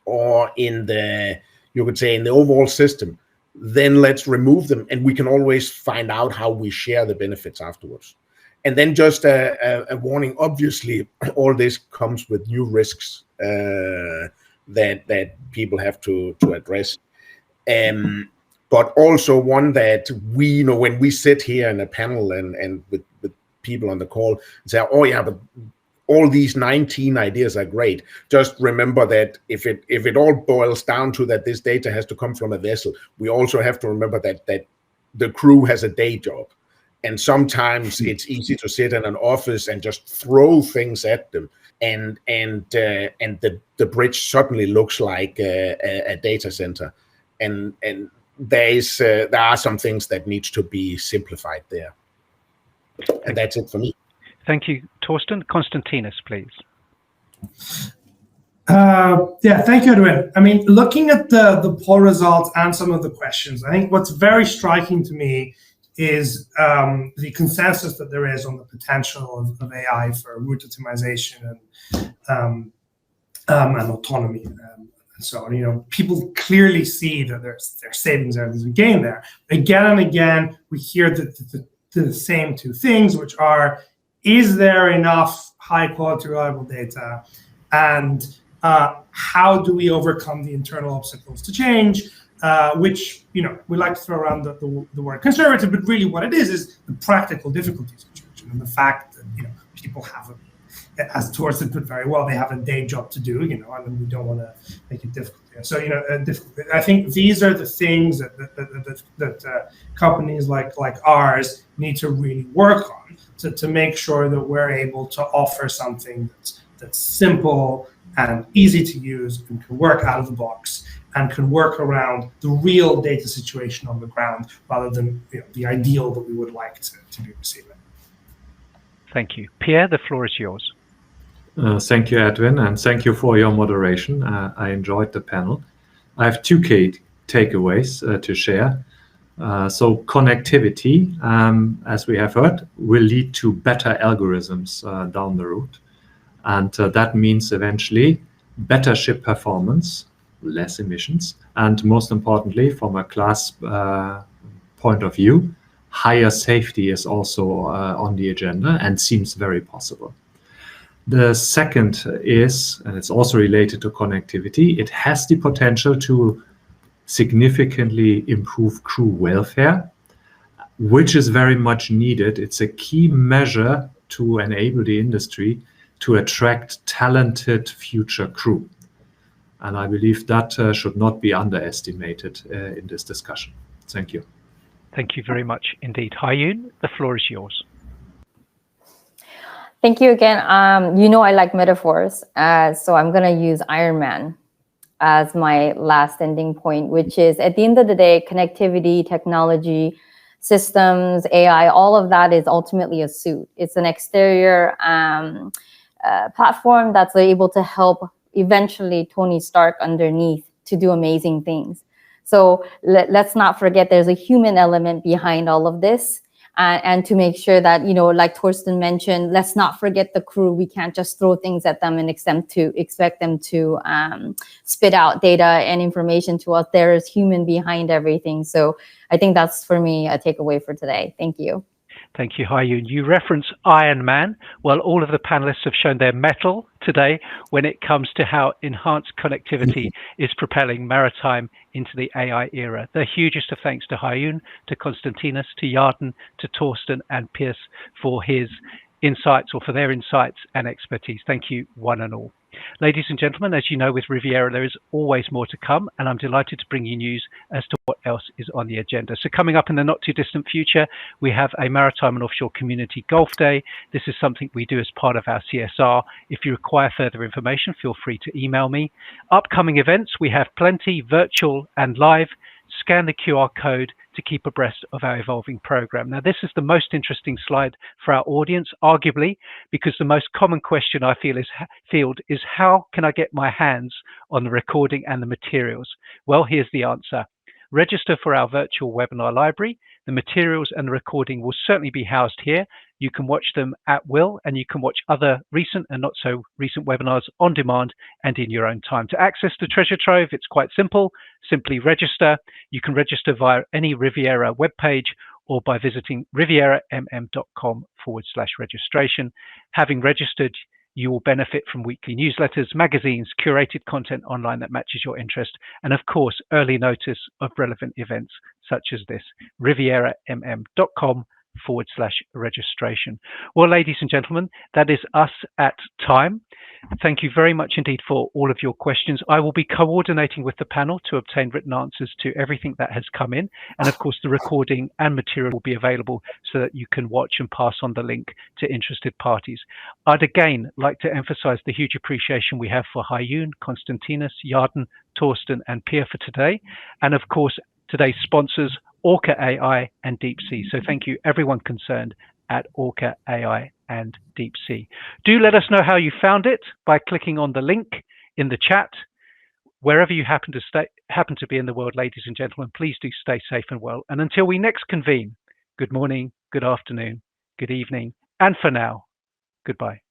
Speaker 3: or in the, you could say, in the overall system, then let's remove them, and we can always find out how we share the benefits afterwards. And then just a warning, obviously, all this comes with new risks that people have to address. But but also one that we know when we sit here in a panel and with people on the call and say, oh yeah, but all these 19 ideas are great. Just remember that if it all boils down to that this data has to come from a vessel, we also have to remember that the crew has a day job. And sometimes it's easy to sit in an office and just throw things at them, and the bridge suddenly looks like a data center. And there are some things that needs to be simplified there. And that's it for me.
Speaker 1: Thank you, Torsten. Konstantinos, please.
Speaker 4: Yeah, thank you, Edwin. I mean, looking at the poll results and some of the questions, I think what's very striking to me is the consensus that there is on the potential of AI for route optimization and autonomy. So, people clearly see that there's savings there, there's a gain there. Again and again, we hear the same two things, which are, is there enough high quality, reliable data? And how do we overcome the internal obstacles to change? Which, we like to throw around the word conservative, but really what it is the practical difficulties of change, and the fact that, people have as Torsten put very well, they have a day job to do, and we don't want to make it difficult. So, I think these are the things that companies like ours need to really work on to make sure that we're able to offer something that's simple and easy to use and can work out of the box and can work around the real data situation on the ground rather than the ideal that we would like to be receiving.
Speaker 1: Thank you. Pierre, the floor is yours.
Speaker 5: Thank you, Edwin, and thank you for your moderation. I enjoyed the panel. I have two key takeaways to share. So connectivity, as we have heard, will lead to better algorithms down the road. And that means eventually better ship performance, less emissions, and most importantly, from a class point of view, higher safety is also on the agenda and seems very possible. The second is, and it's also related to connectivity, it has the potential to significantly improve crew welfare, which is very much needed. It's a key measure to enable the industry to attract talented future crew. And I believe that should not be underestimated in this discussion. Thank you.
Speaker 1: Thank you very much indeed. Hayoon, the floor is yours.
Speaker 6: Thank you again. I like metaphors, so I'm going to use Iron Man as my last ending point, which is at the end of the day, connectivity, technology, systems, AI, all of that is ultimately a suit. It's an exterior platform that's able to help eventually Tony Stark underneath to do amazing things. So let's not forget there's a human element behind all of this. And to make sure that, like Torsten mentioned, let's not forget the crew. We can't just throw things at them and expect them to spit out data and information to us. There is human behind everything. So I think that's, for me, a takeaway for today. Thank you.
Speaker 1: Thank you, Hayoon. You reference Iron Man. Well, all of the panelists have shown their mettle today when it comes to how enhanced connectivity is propelling maritime into the AI era. The hugest of thanks to Hayoon, to Konstantinos, to Jarden, to Torsten and Piers for his insights, or for their insights and expertise. Thank you, one and all. Ladies and gentlemen, as you know, with Riviera, there is always more to come, and I'm delighted to bring you news as to what else is on the agenda. So coming up in the not too distant future, we have a Maritime and Offshore Community Golf Day. This is something we do as part of our CSR. If you require further information, feel free to email me. Upcoming events, we have plenty, virtual and live. Scan the QR code to keep abreast of our evolving program. Now, this is the most interesting slide for our audience, arguably, because the most common question I field is how can I get my hands on the recording and the materials? Well, here's the answer. Register for our virtual webinar library. The materials and the recording will certainly be housed here. You can watch them at will, and you can watch other recent and not so recent webinars on demand and in your own time. To access the treasure trove, it's quite simple. Simply register. You can register via any Riviera webpage or by visiting rivieramamm.com/registration. Having registered, You will benefit from weekly newsletters, magazines, curated content online that matches your interest, and of course, early notice of relevant events such as this. rivieramm.com/registration. Well, ladies and gentlemen, that is us at time. Thank you very much indeed for all of your questions. I will be coordinating with the panel to obtain written answers to everything that has come in. And of course, the recording and material will be available so that you can watch and pass on the link to interested parties. I'd again like to emphasize the huge appreciation we have for Hayoon, Konstantinos, Yarden, Torsten, and Pierre for today. And of course, today's sponsors, Orca AI and Deep Sea. So thank you everyone concerned at Orca AI and Deep Sea. Do let us know how you found it by clicking on the link in the chat. Wherever you happen to be in the world, ladies and gentlemen, please do stay safe and well. And until we next convene, good morning, good afternoon, good evening, and for now, goodbye.